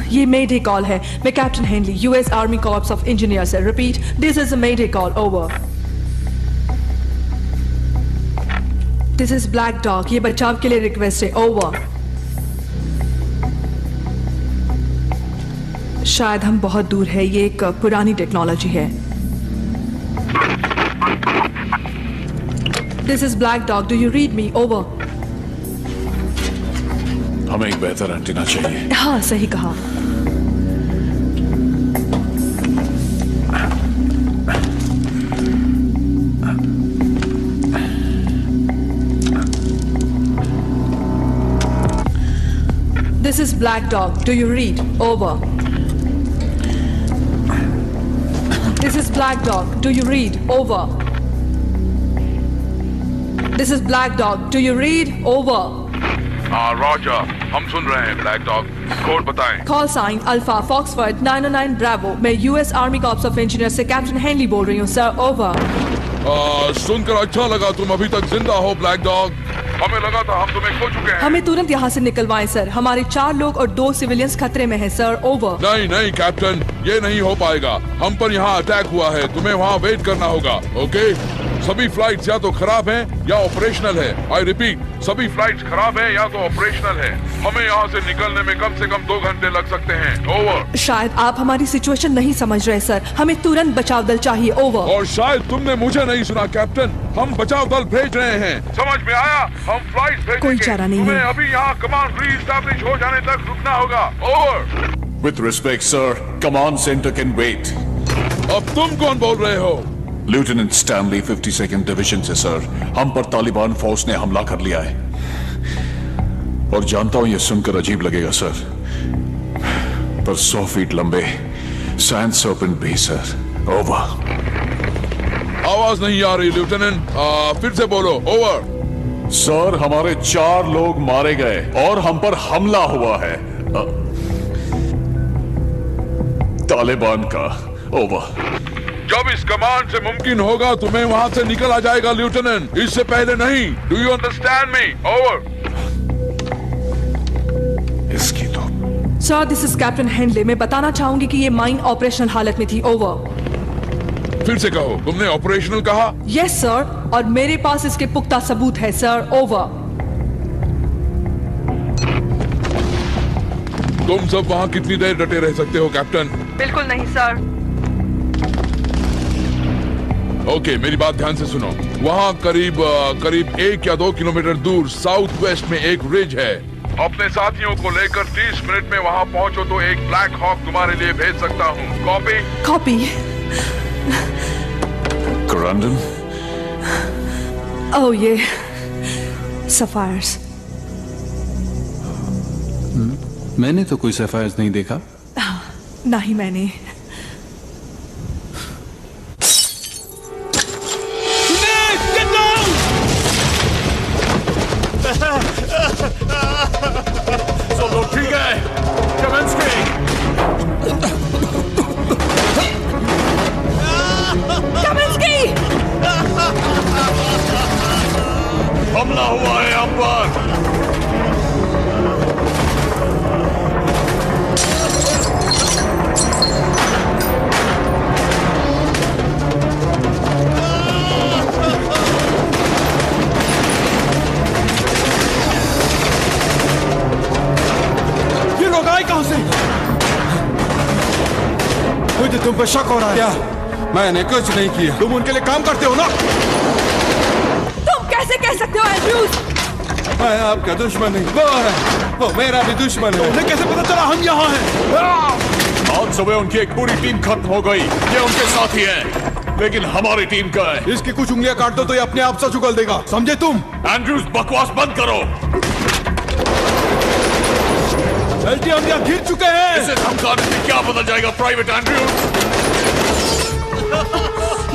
ये मेडे कॉल है। मैं captain Henley, US army corps of engineer से। Repeat, this is a mayday call, over. This is black dog, ये बचाव के लिए रिक्वेस्ट है, ओवर। शायद हम बहुत दूर है, ये एक पुरानी टेक्नोलॉजी है। This is black dog, do you read me, over. हमें एक बेहतर एंटीना चाहिए। हाँ, सही कहा। This is Black Dog. Do you read? Over. This is Black Dog. Do you read? Over. This is Black Dog. Do you read? Over. Roger, हम सुन रहे हैं। ब्लैक डॉग, कोड बताएं। Call sign alpha Foxford 909 bravo. मैं US army corps of engineer से captain Henley बोल रही हूँ, सर, ओवर। सुनकर अच्छा लगा, तुम अभी तक जिंदा हो ब्लैक डॉग। हमें लगा था हम तुम्हें खो चुके हैं। हमें तुरंत यहाँ से निकलवाएं, सर। हमारे 4 लोग और 2 सिविलियंस खतरे में हैं, सर, ओवर। नहीं नहीं कैप्टन, ये नहीं हो पाएगा। हम पर यहाँ अटैक हुआ है, तुम्हें वहाँ वेट करना होगा, ओके? सभी फ्लाइट्स या तो खराब हैं या ऑपरेशनल है। आई रिपीट, सभी फ्लाइट्स खराब हैं या तो ऑपरेशनल है। हमें यहाँ से निकलने में कम से कम 2 घंटे लग सकते हैं, ओवर। शायद आप हमारी सिचुएशन नहीं समझ रहे, सर। हमें तुरंत बचाव दल चाहिए, ओवर। और शायद तुमने मुझे नहीं सुना कैप्टन, हम बचाव दल भेज रहे हैं। समझ में आया? हम फ्लाइट भेजेंगे। कोई चारा नहीं तुम्हें है। अभी यहाँ कमांड री-एस्टैब्लिश हो जाने तक रुकना होगा, over. With respect, sir, command center can wait. अब तुम कौन बोल रहे हो? लेफ्टिनेंट स्टैनली 52nd डिवीजन से सर। हम पर तालिबान फौज ने हमला कर लिया है। और जानता हूं यह सुनकर अजीब लगेगा सर, पर 100 फीट लंबे सैंड सर्पेंट भी सर, ओवर। आवाज नहीं आ रही लेफ्टिनेंट, फिर से बोलो, ओवर। सर, हमारे 4 लोग मारे गए और हम पर हमला हुआ है तालिबान का, ओवर। जब इस कमांड से मुमकिन होगा तुम्हें वहां से निकल आ जाएगा लेफ्टिनेंट, इससे पहले नहीं। Do you understand me, over. इसकी तो sir, this is captain Henley. मैं बताना चाहूंगी कि ये माइन ऑपरेशनल हालत में थी, ओवर। फिर से कहो, तुमने ऑपरेशनल कहा? यस सर, और मेरे पास इसके पुख्ता सबूत है, सर, ओवर। तुम सब वहां कितनी देर डटे रह सकते हो कैप्टन? बिल्कुल नहीं सर। ओके, मेरी बात ध्यान से सुनो। वहाँ करीब 1 या 2 किलोमीटर दूर साउथ वेस्ट में एक रिज है। अपने साथियों को लेकर 30 मिनट में वहाँ पहुँचो तो एक ब्लैक हॉक तुम्हारे लिए भेज सकता हूँ। कॉपी? कॉपी। क्रैंडन? ओह, ये सफायर्स। मैंने तो कोई सफायर्स नहीं देखा। नहीं, मैंने। सब लोग ठीक है? कमेंस्की! कमेंस्की! हमला हुआ है हम पर। कहां से? मुझे तुम पर शक हो रहा है। क्या? मैंने कुछ नहीं किया। तुम उनके लिए काम करते हो ना? तुम कैसे कह सकते हो एंड्रूज? मैं आपका दुश्मन नहीं, वो है, वो मेरा भी दुश्मन है। उन्हें कैसे पता चला हम यहाँ हैं? आज सुबह उनकी एक पूरी टीम खत्म हो गई। ये उनके साथी हैं। लेकिन हमारी टीम का है। इसकी कुछ उंगलियां काट दो तो ये अपने आप सच उगल देगा, समझे तुम? एंड्रूज, बकवास बंद करो। एलटी, हम यहाँ गिर चुके हैं। इसे धमकाने से क्या बदल जाएगा प्राइवेट एंड्रूज?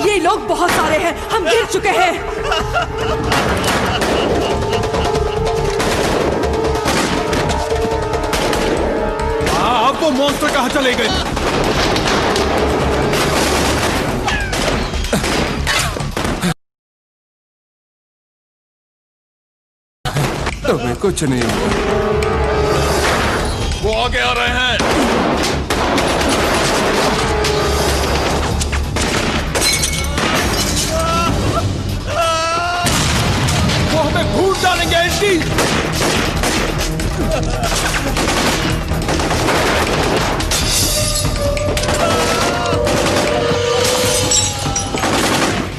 ये लोग बहुत सारे हैं, हम गिर चुके हैं। अब वो मॉन्स्टर कहाँ चले गए? तुम्हें कुछ नहीं हुआ। वो आगे आ रहे हैं। वो हमें भूल डालेंगे एलटी।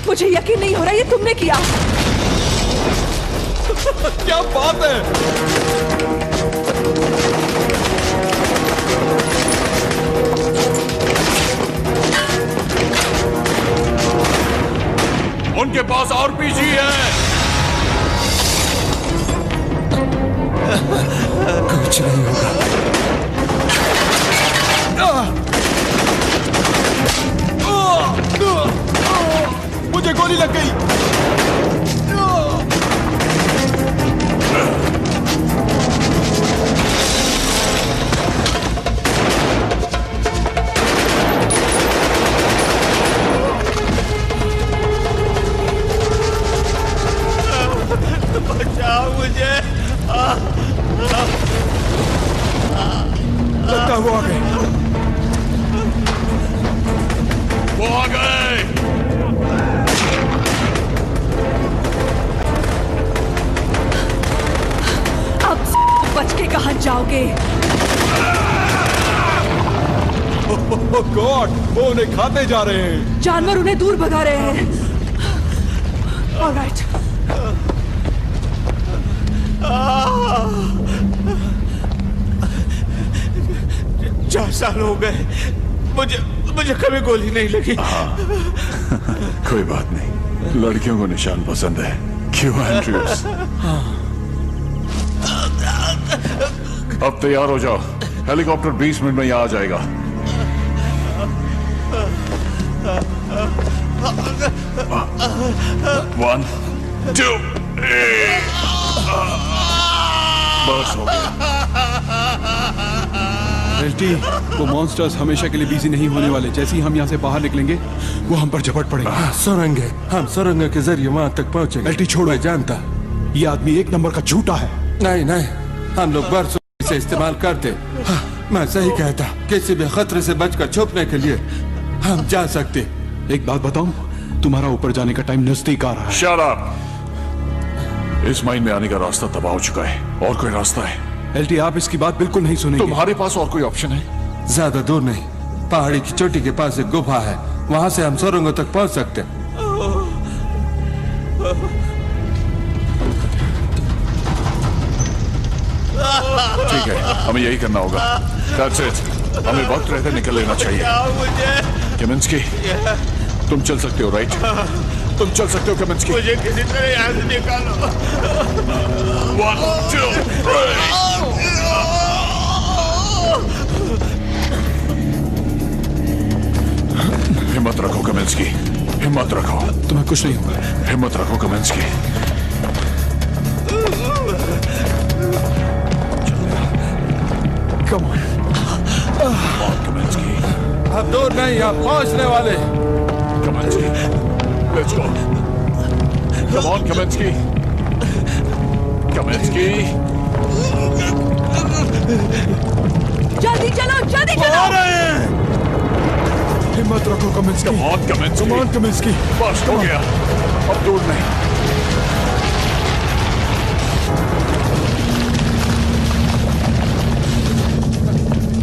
मुझे यकीन नहीं हो रहा ये तुमने किया। क्या बात है? उनके पास आरपीजी है। कुछ नहीं होगा। मुझे गोली लग गई। बचाओ मुझे। लगता है वो आ गए। वो आ गए। अब बच के कहां जाओगे? गॉड, वो उन्हें खाते जा रहे हैं। जानवर उन्हें दूर भगा रहे हैं। ऑलराइट। 4 साल हो गए, मुझे कभी गोली नहीं लगी। कोई बात नहीं, लड़कियों को निशान पसंद है। क्यों एंड्रूज? अब तैयार हो जाओ, हेलीकॉप्टर 20 मिनट में यहाँ आ जाएगा। One, two, बस हो गया। एलटी, वो मॉन्स्टर्स हमेशा के लिए बिजी नहीं होने वाले। जैसे ही हम यहाँ से बाहर निकलेंगे वो हम पर झपट पड़ेंगे। सुरंग है, हम सुरंग के जरिए वहां तक पहुंचेंगे। एलटी छोड़ो, मैं जानता, ये आदमी 1 नंबर का झूठा है। नहीं नहीं, हम लोग बरसों से इस्तेमाल करते। हाँ, मैं सही कहता, किसी भी खतरे से बचकर छुपने के लिए हम जा सकते। एक बात बताऊं, तुम्हारा ऊपर जाने का टाइम नजदीक आ रहा है। Shut up! इस माइन में आने का रास्ता तबाह हो चुका है। और कोई रास्ता है? एलटी, आप इसकी बात बिल्कुल नहीं सुनेंगे। तुम्हारे पास और कोई ऑप्शन है? ज्यादा दूर नहीं, पहाड़ी की चोटी के पास एक गुफा है, वहां से हम सुरंगों तक पहुंच सकते। ठीक है, हमें यही करना होगा। That's it. हमें वक्त रहते निकल लेना चाहिए। केमिंस्की, तुम चल सकते हो, राइट? तुम चल सकते हो केमिंस्की। मुझे किसी तरह यहाँ से निकालो। 1, 2, 3। हिम्मत रखो केमिंस्की, हिम्मत रखो। तुम्हें कुछ नहीं होगा। हिम्मत रखो केमिंस्की। Come on. केमिंस्की। अब दूर नहीं, आप पहुंचने वाले। केमिंस्की, let's go. Come on, Kaminsky. Kaminsky. जल्दी चलो, जल्दी चलो। हिम्मत रखो कमिंस्की। Come on, Kaminsky. Come on, कमिंस्की। बस हो गया, अब दूर नहीं।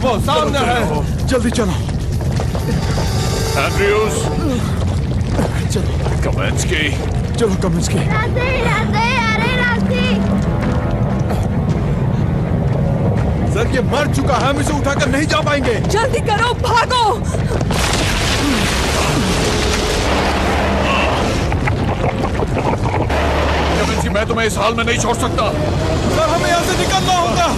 वो सामने है। जल्दी चलो। Andrews. चलो Kaminsky. चलो कमिंस्की। सर, ये मर चुका है, हम इसे उठाकर नहीं जा पाएंगे। जल्दी करो, भागो। मैं तुम्हें इस हाल में नहीं छोड़ सकता। सर हमें यहाँ से निकलना होगा।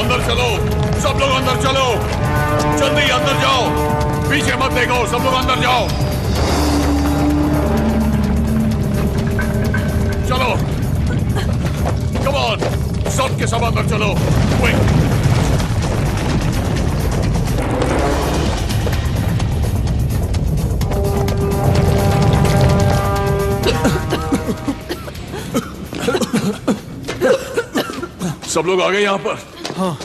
अंदर चलो, सब लोग अंदर चलो, जल्दी अंदर जाओ, पीछे मत देखो, सब लोग अंदर जाओ। चलो, कम ऑन, सब के सब अंदर चलो। क्विक। सब लोग आ गए यहां पर? हाँ।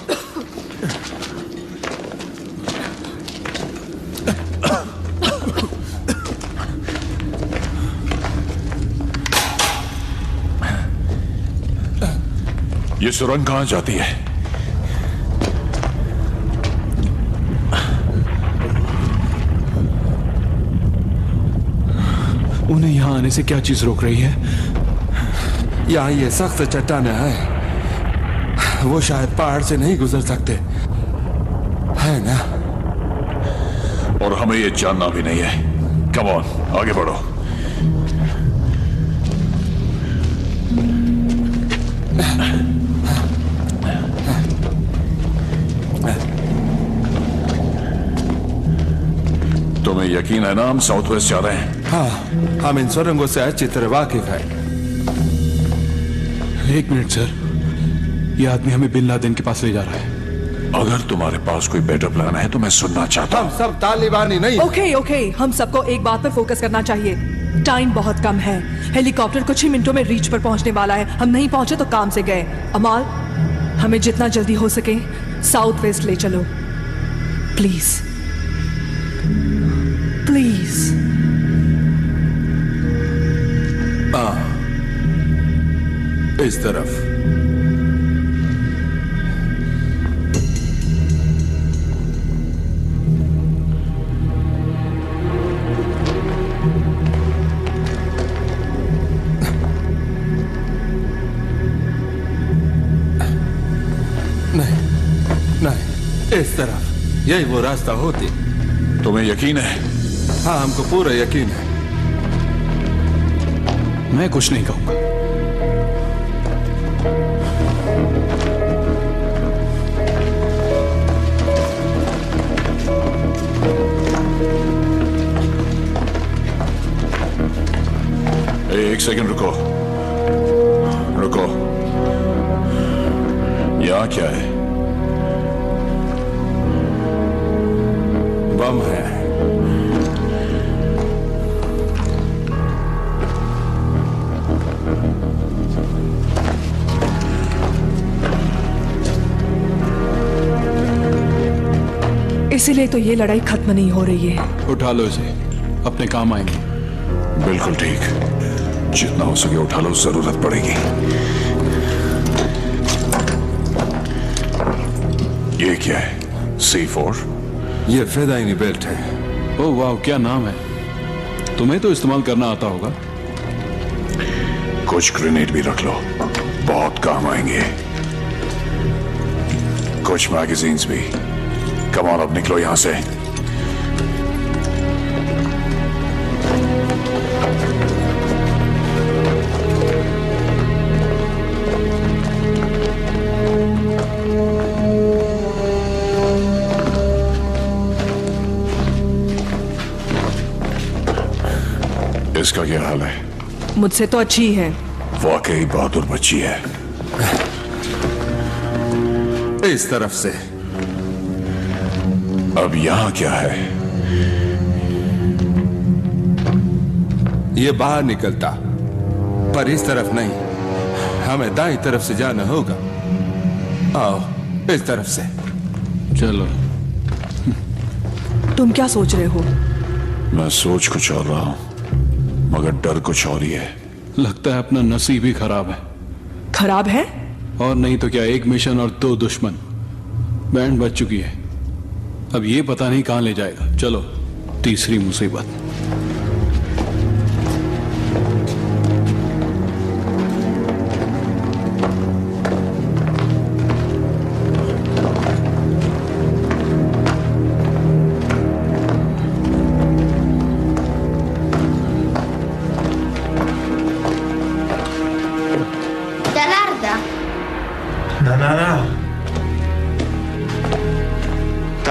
ये सुरंग कहां जाती है? उन्हें यहां आने से क्या चीज रोक रही है? यहाँ ये सख्त चट्टानें हैं, वो शायद पहाड़ से नहीं गुजर सकते, है ना? और हमें ये जानना भी नहीं है। कम ऑन, आगे बढ़ो। तुम्हें यकीन है ना हम साउथ वेस्ट जा रहे हैं? हाँ, हम इन सुरंगों से अच्छी तरह वाकिफ हैं। एक मिनट सर, ये आदमी हमें बिन लादेन के पास ले जा रहा है। अगर तुम्हारे पास कोई बेटर प्लान है तो मैं सुनना चाहता हूँ। हम सब तालिबानी नहीं। ओके, हम सबको एक बात पर फोकस करना चाहिए। टाइम बहुत कम है, हेलीकॉप्टर कुछ ही मिनटों में रीच पर पहुंचने वाला है। हम नहीं पहुंचे तो काम से गए। अमाल, हमें जितना जल्दी हो सके साउथ वेस्ट ले चलो, प्लीज प्लीज। इस तरफ। नहीं, इस तरफ। यही वो रास्ता होती। तुम्हें यकीन है? हाँ, हमको पूरा यकीन है। मैं कुछ नहीं कहूंगा। एक सेकंड रुको, रुको। यहाँ क्या है? बम है। इसीलिए तो ये लड़ाई खत्म नहीं हो रही है। उठा लो इसे, अपने काम आएंगे। बिल्कुल ठीक, जितना हो सके उठा लो, जरूरत पड़ेगी। ये क्या है? C4? ये फिदाइनी बेल्ट है। ओह वाह, क्या नाम है। तुम्हें तो इस्तेमाल करना आता होगा। कुछ ग्रेनेड भी रख लो, बहुत काम आएंगे। कुछ मैगजीन्स भी। कम ऑन, अब निकलो यहां से। इसका क्या हाल है? मुझसे तो अच्छी है। वाकई बहादुर बच्ची है। इस तरफ से। अब यहां क्या है? ये बाहर निकलता, पर इस तरफ नहीं। हमें दाईं तरफ से जाना होगा। आओ, इस तरफ से। चलो। तुम क्या सोच रहे हो? मैं सोच कुछ और रहा हूं, मगर डर कुछ और ही है। लगता है अपना नसीब ही खराब है। खराब है? और नहीं तो क्या, एक मिशन और 2 दुश्मन। बैंड बज चुकी है, अब ये पता नहीं कहां ले जाएगा। चलो, तीसरी मुसीबत।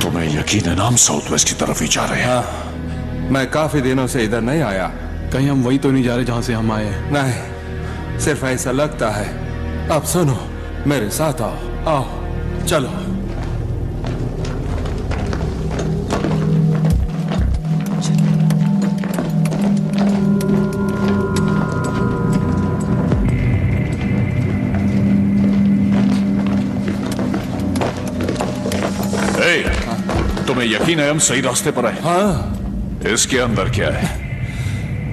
तुम्हें यकीनन हम साउथ वेस्ट की तरफ ही जा रहे हैं। मैं काफी दिनों से इधर नहीं आया। कहीं हम वही तो नहीं जा रहे जहां से हम आए हैं? नहीं, सिर्फ ऐसा लगता है। अब सुनो, मेरे साथ आओ, आओ, चलो। तुम्हें यकीन है हम सही रास्ते पर हैं? हाँ। इसके अंदर क्या है?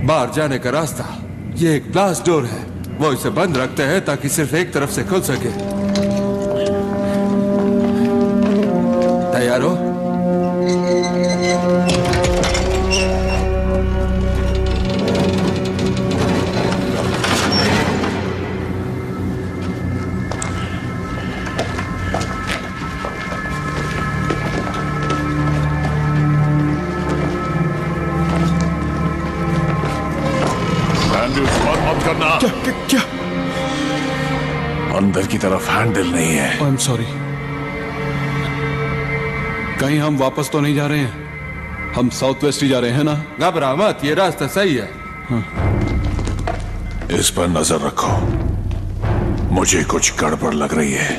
बाहर जाने का रास्ता। ये एक ब्लास्ट डोर है। वो इसे बंद रखते हैं ताकि सिर्फ एक तरफ से खुल सके। तैयार हो? क्या? अंदर की तरफ हैंडल नहीं है। I am sorry. कहीं हम वापस तो नहीं जा रहे हैं? हम साउथ वेस्ट ही जा रहे हैं ना? घबरा मत, ये रास्ता सही है। हाँ। इस पर नजर रखो, मुझे कुछ गड़बड़ लग रही है।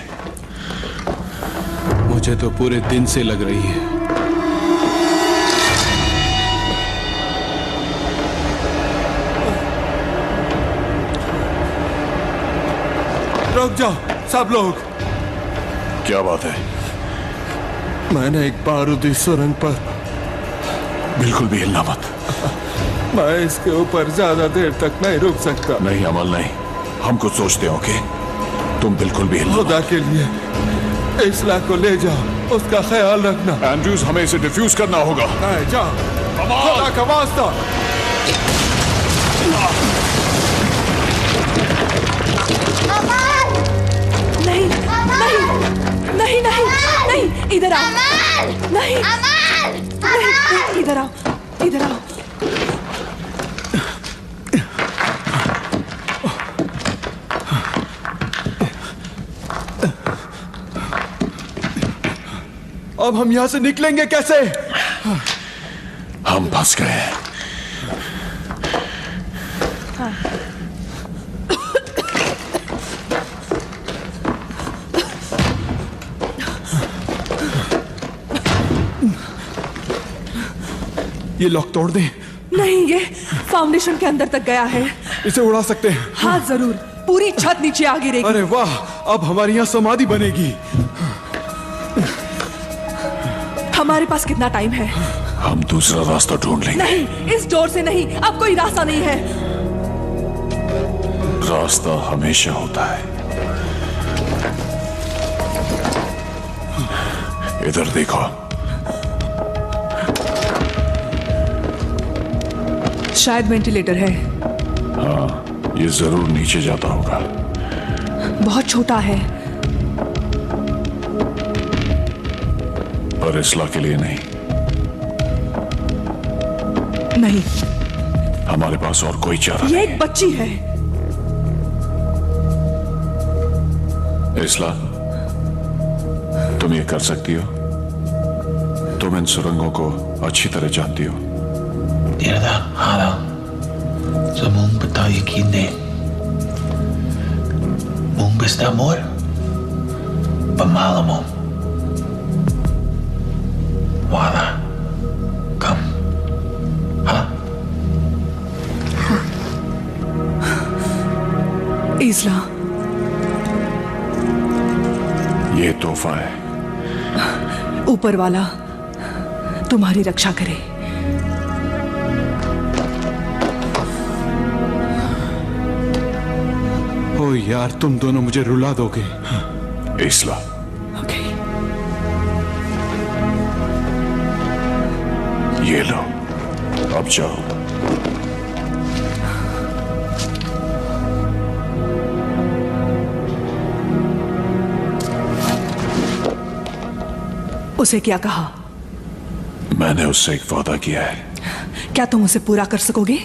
मुझे तो पूरे दिन से लग रही है। रुक जाओ सब लोग। क्या बात है? मैंने एक बारूदी सुरंग पर। बिल्कुल भी हिलना मत। मैं इसके ऊपर ज्यादा देर तक नहीं रुक सकता। नहीं अमल नहीं, हम कुछ सोचते हैं। ओके, तुम बिल्कुल भी हिलना खुदा के लिए इस्ला को ले जाओ, उसका ख्याल रखना। एंड्रूज, हमें इसे डिफ्यूज करना होगा। नहीं, जाओ, खुदा का वास्ता। नहीं नहीं नहीं नहीं नहीं, इधर आओ। नहीं नहीं, इधर आओ, इधर आओ। अब हम यहां से निकलेंगे कैसे? हम फंस गए। ये लॉक तोड़ दें? नहीं, ये फाउंडेशन के अंदर तक गया है। इसे उड़ा सकते हैं? हाँ जरूर, पूरी छत नीचे आ गिरेगी। अरे वाह, अब हमारी यहाँ समाधि बनेगी। हमारे पास कितना टाइम है? हम दूसरा रास्ता ढूंढ लेंगे। नहीं, इस डोर से नहीं, अब कोई रास्ता नहीं है। रास्ता हमेशा होता है। इधर देखो। शायद वेंटिलेटर है। हाँ, ये जरूर नीचे जाता होगा। बहुत छोटा है। पर इस्ला के लिए नहीं। नहीं, हमारे पास और कोई चारा ये एक बच्ची है। इस्ला, तुम ये कर सकती हो? तुम इन सुरंगों को अच्छी तरह जानती हो। Tiada halang sa mong batayo kinde. Mong basta amor, pamala mo. Wala. Come. Ha? इस्ला, ये तोहफा है। ऊपर वाला तुम्हारी रक्षा करे। ओ यार, तुम दोनों मुझे रुला दोगे। इस्ला, ओके। ये लो, अब जाओ। उसे क्या कहा? मैंने उससे एक वादा किया है। क्या तुम उसे पूरा कर सकोगे?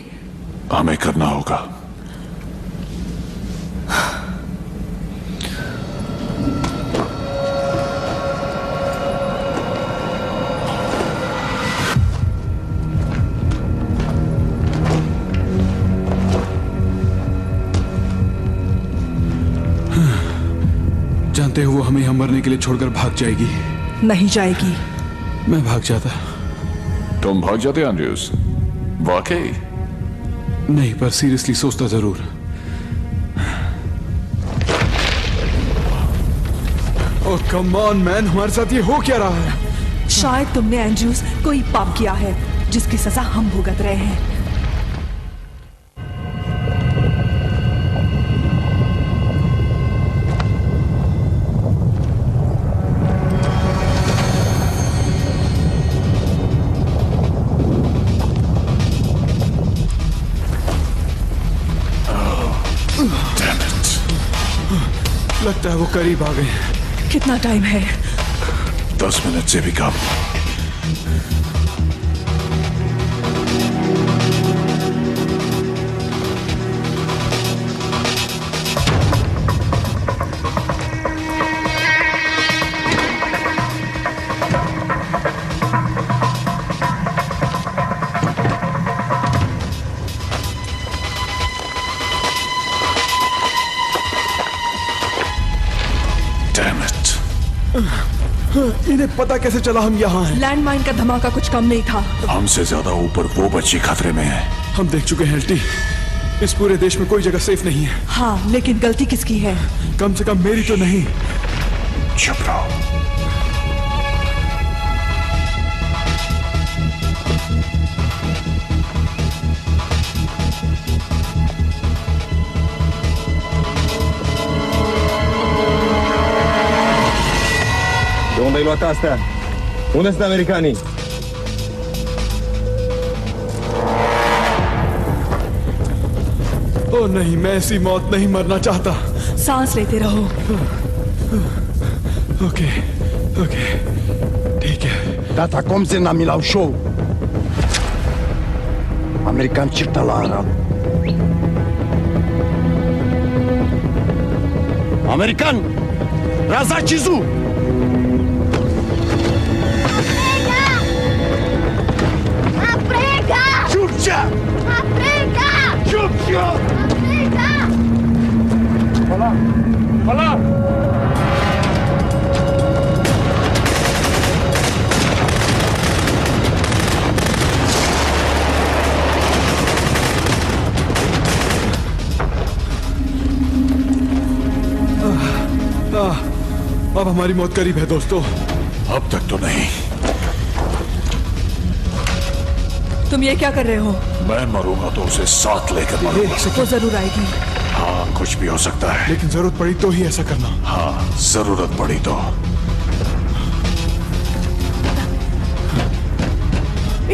हमें करना होगा। जानते हो वो हमें यहाँ मरने के लिए छोड़कर भाग जाएगी। नहीं जाएगी। मैं भाग जाता। तुम भाग जाते एंड्रयूज? वाकई? नहीं, पर सीरियसली सोचता जरूर। ओह कम ऑन मैन, हमारे साथ ये हो क्या रहा है? शायद तुमने एंड्रयूज कोई पाप किया है जिसकी सजा हम भुगत रहे हैं। लगता है वो करीब आ गए। कितना टाइम है? 10 मिनट से भी कम। इन्हें पता कैसे चला हम यहाँ हैं? लैंडमाइन का धमाका कुछ कम नहीं था। हमसे ज्यादा ऊपर वो बच्ची खतरे में है। हम देख चुके हैं एल्टी, इस पूरे देश में कोई जगह सेफ नहीं है। हाँ, लेकिन गलती किसकी है? कम से कम मेरी तो नहीं। चुप रहो। Donde lo ataste? ¿Dónde está Americani? ओ नहीं, मैं ऐसी मौत नहीं मरना चाहता। सांस लेते रहो। ओके, ओके, ठीक है। Data cum se namilau show. American cirta la Arab. American! Raza Chizu! Ciupcia! Africa! Ciupcia! Africa! Hola! Hola! अब हमारी मौत करीब है दोस्तों। अब तक तो नहीं। तुम ये क्या कर रहे हो? मैं मरूंगा तो उसे साथ लेकर मरूंगा। वो जरूर आएगी। हाँ, कुछ भी हो सकता है। लेकिन जरूरत पड़ी तो ही ऐसा करना। हाँ, जरूरत पड़ी तो।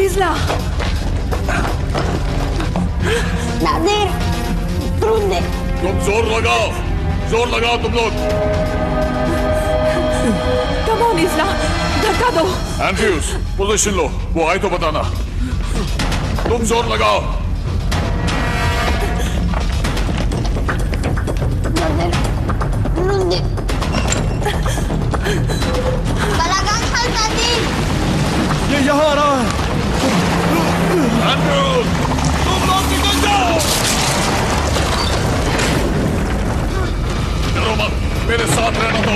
इज़ला! नादिर, ढूंढे। तुम जोर लगाओ तुम लोग। कम ऑन इज़ला, धक्का दो। एंड्रयूज, पोजीशन लो, वो आए तो बताना। तुम जोर लगाओ। बलागन हल्तादीन। ये यहाँ आ रहा है। एंड्रयूज, तुम लोग निकल जाओ। डरो मत, मेरे साथ रहना दो।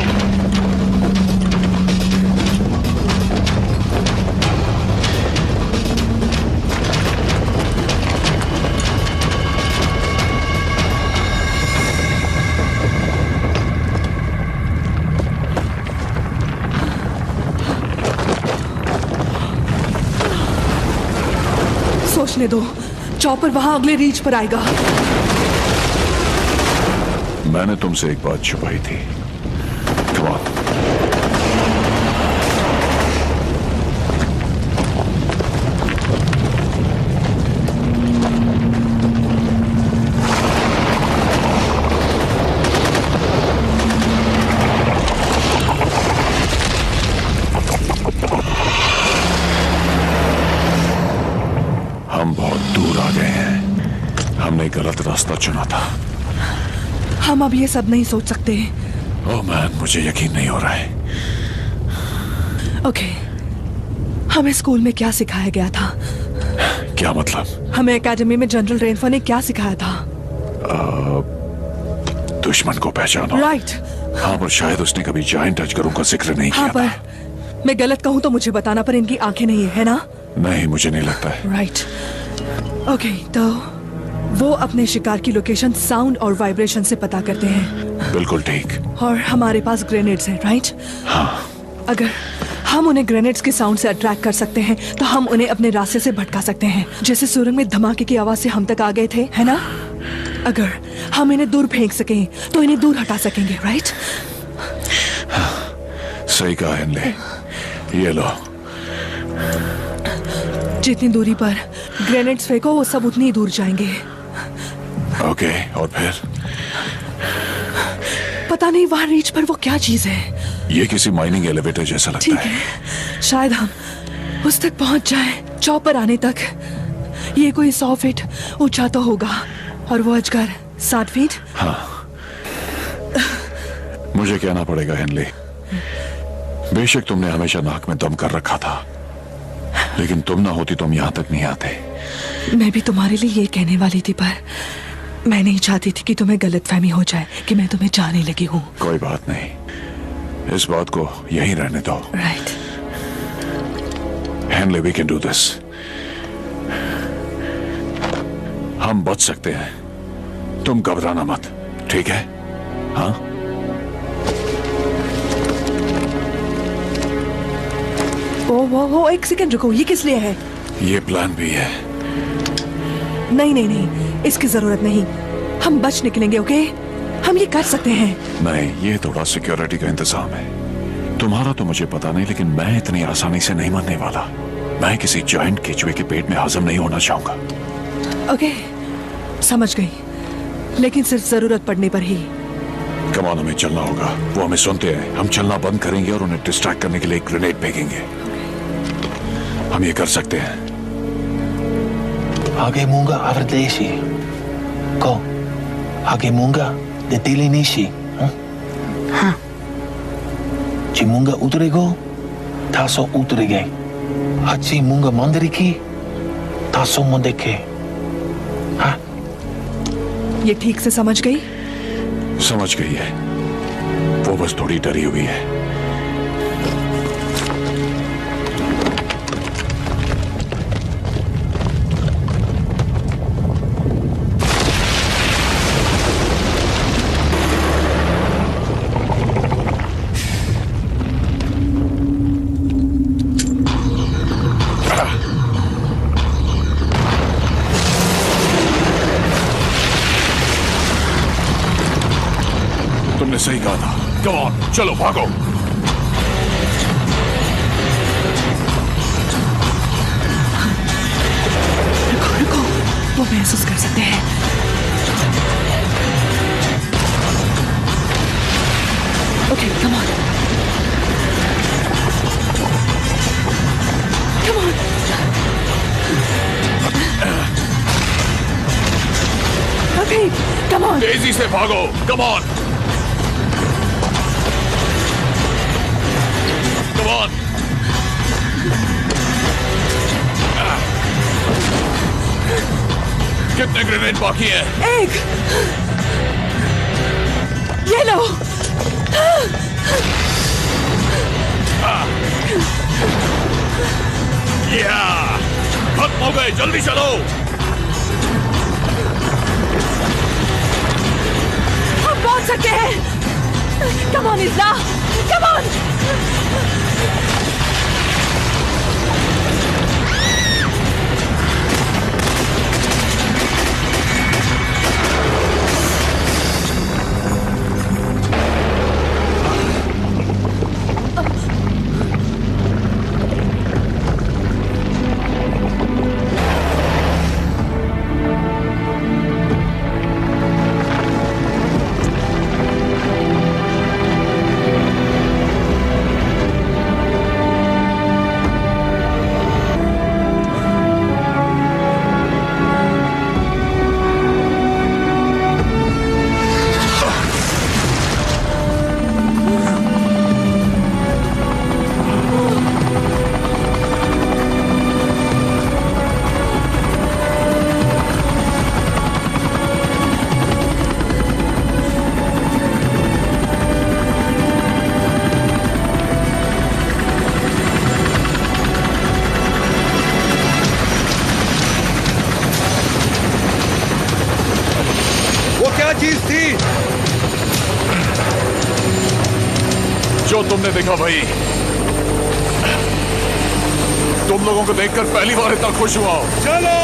सोचने दो, चॉपर वहां अगले रीच पर आएगा। मैंने तुमसे एक बात छुपाई थी। Come on. रास्ता चुना था। हम अब ये सब नहीं सोच सकते। ओह मैन, मुझे यकीन नहीं हो रहा है। ओके, हमें स्कूल में क्या सिखाया गया था? क्या मतलब? हमें एकेडमी में जनरल रेनफो ने क्या सिखाया था? दुश्मन को पहचानो। राइट। हाँ, पर शायद उसने कभी जायंट अजगरों का जिक्र नहीं हाँ, किया था। पर मैं गलत कहूँ तो मुझे बताना, पर इनकी आंखें नहीं है ना? नहीं, मुझे नहीं लगता है। राइट। ओके, तो वो अपने शिकार की लोकेशन साउंड और वाइब्रेशन से पता करते हैं। बिल्कुल ठीक। और हमारे पास ग्रेनेड्स हैं, राइट? हाँ। अगर हम उन्हें ग्रेनेड्स के साउंड से अट्रैक्ट कर सकते हैं तो हम उन्हें अपने रास्ते से भटका सकते हैं, जैसे सुरंग में धमाके की आवाज से हम तक आ गए थे, है ना? अगर हम इन्हें दूर फेंक सकें तो इन्हें दूर हटा सकेंगे, राइट? सही कहा हेनले। ये लो। जितनी दूरी पर ग्रेनेड्स फेंको वो सब उतनी ही दूर जाएंगे। ओके, और फिर? पता नहीं वहां रीच पर वो क्या चीज है। ये किसी माइनिंग एलिवेटर जैसा लगता है। शायद हम उस तक पहुंच जाएं, चौपर आने तक। ये कोई 100 फीट ऊंचा तो होगा और वो अजगर 60 फीट। हाँ, मुझे कहना पड़ेगा हेनले, बेशक तुमने हमेशा नाक में दम कर रखा था, लेकिन तुम ना होती तो हम यहाँ तक नहीं आते। मैं भी तुम्हारे लिए ये कहने वाली थी, पर मैं नहीं चाहती थी कि तुम्हें गलतफहमी हो जाए कि मैं तुम्हें चाहने लगी हूँ। कोई बात नहीं, इस बात को यहीं रहने दो। Right. Henley, we can do this. हम बच सकते हैं, तुम घबराना मत, ठीक है? हाँ। ओ, एक सेकंड रुको, ये किस लिए है? ये प्लान भी है। नहीं नहीं नहीं, इसकी जरूरत नहीं। हम बच निकलेंगे, ओके? हम ये कर सकते हैं। नहीं, ये थोड़ा सिक्योरिटी का इंतजाम है। तुम्हारा तो मुझे पता नहीं, लेकिन मैं इतनी आसानी से नहीं मरने वाला। मैं किसी जायंट केचुए के पेट में हजम नहीं होना चाहूंगा। ओके, समझ गई, लेकिन सिर्फ जरूरत पड़ने पर ही। कमान, हमें चलना होगा। वो हमें सुनते हैं। हम चलना बंद करेंगे और उन्हें डिस्ट्रैक्ट करने के लिए एक ग्रेनेड फेंकेंगे। हम ये कर सकते हैं। Hagemunga averdesi. Ko. Hagemunga de telinisi. हाँ। Chimunga utrego. Taso utrege. Hachi munga mandariki. Taso mondeke. हाँ? ये ठीक से समझ गई? समझ गई है। वो बस थोड़ी डरी हुई है। तुमने सही कहा था। कम ऑन, चलो भागो। रुको रुको, वो महसूस कर सकते हैं। Okay, come on, come on. Okay, come on. तेजी से भागो, कम ऑन। Come on. कितने ग्रेनेड बाकी हैं? एक। ये लो। खत्म हो गए, जल्दी चलो। हम पहुंच सकते हैं। Come on Ezra, come on. चीज थी जो तुमने देखा वही। तुम लोगों को देखकर पहली बार इतना खुश हुआ हूं। चलो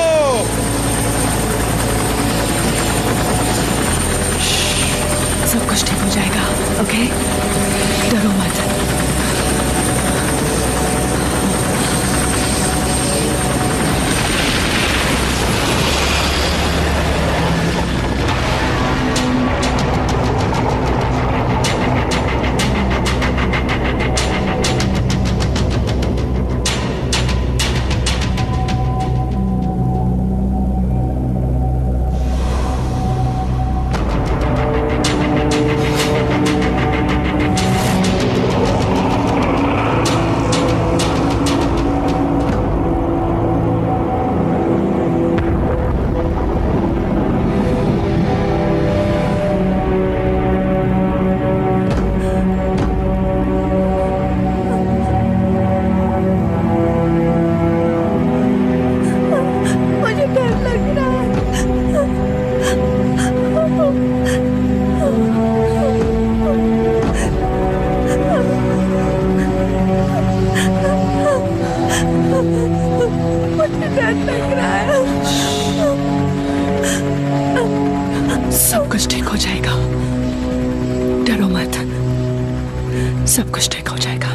सब कुछ ठीक हो जाएगा, ओके? डरो मत। सब कुछ ठीक हो जाएगा, डरो मत, सब कुछ ठीक हो जाएगा।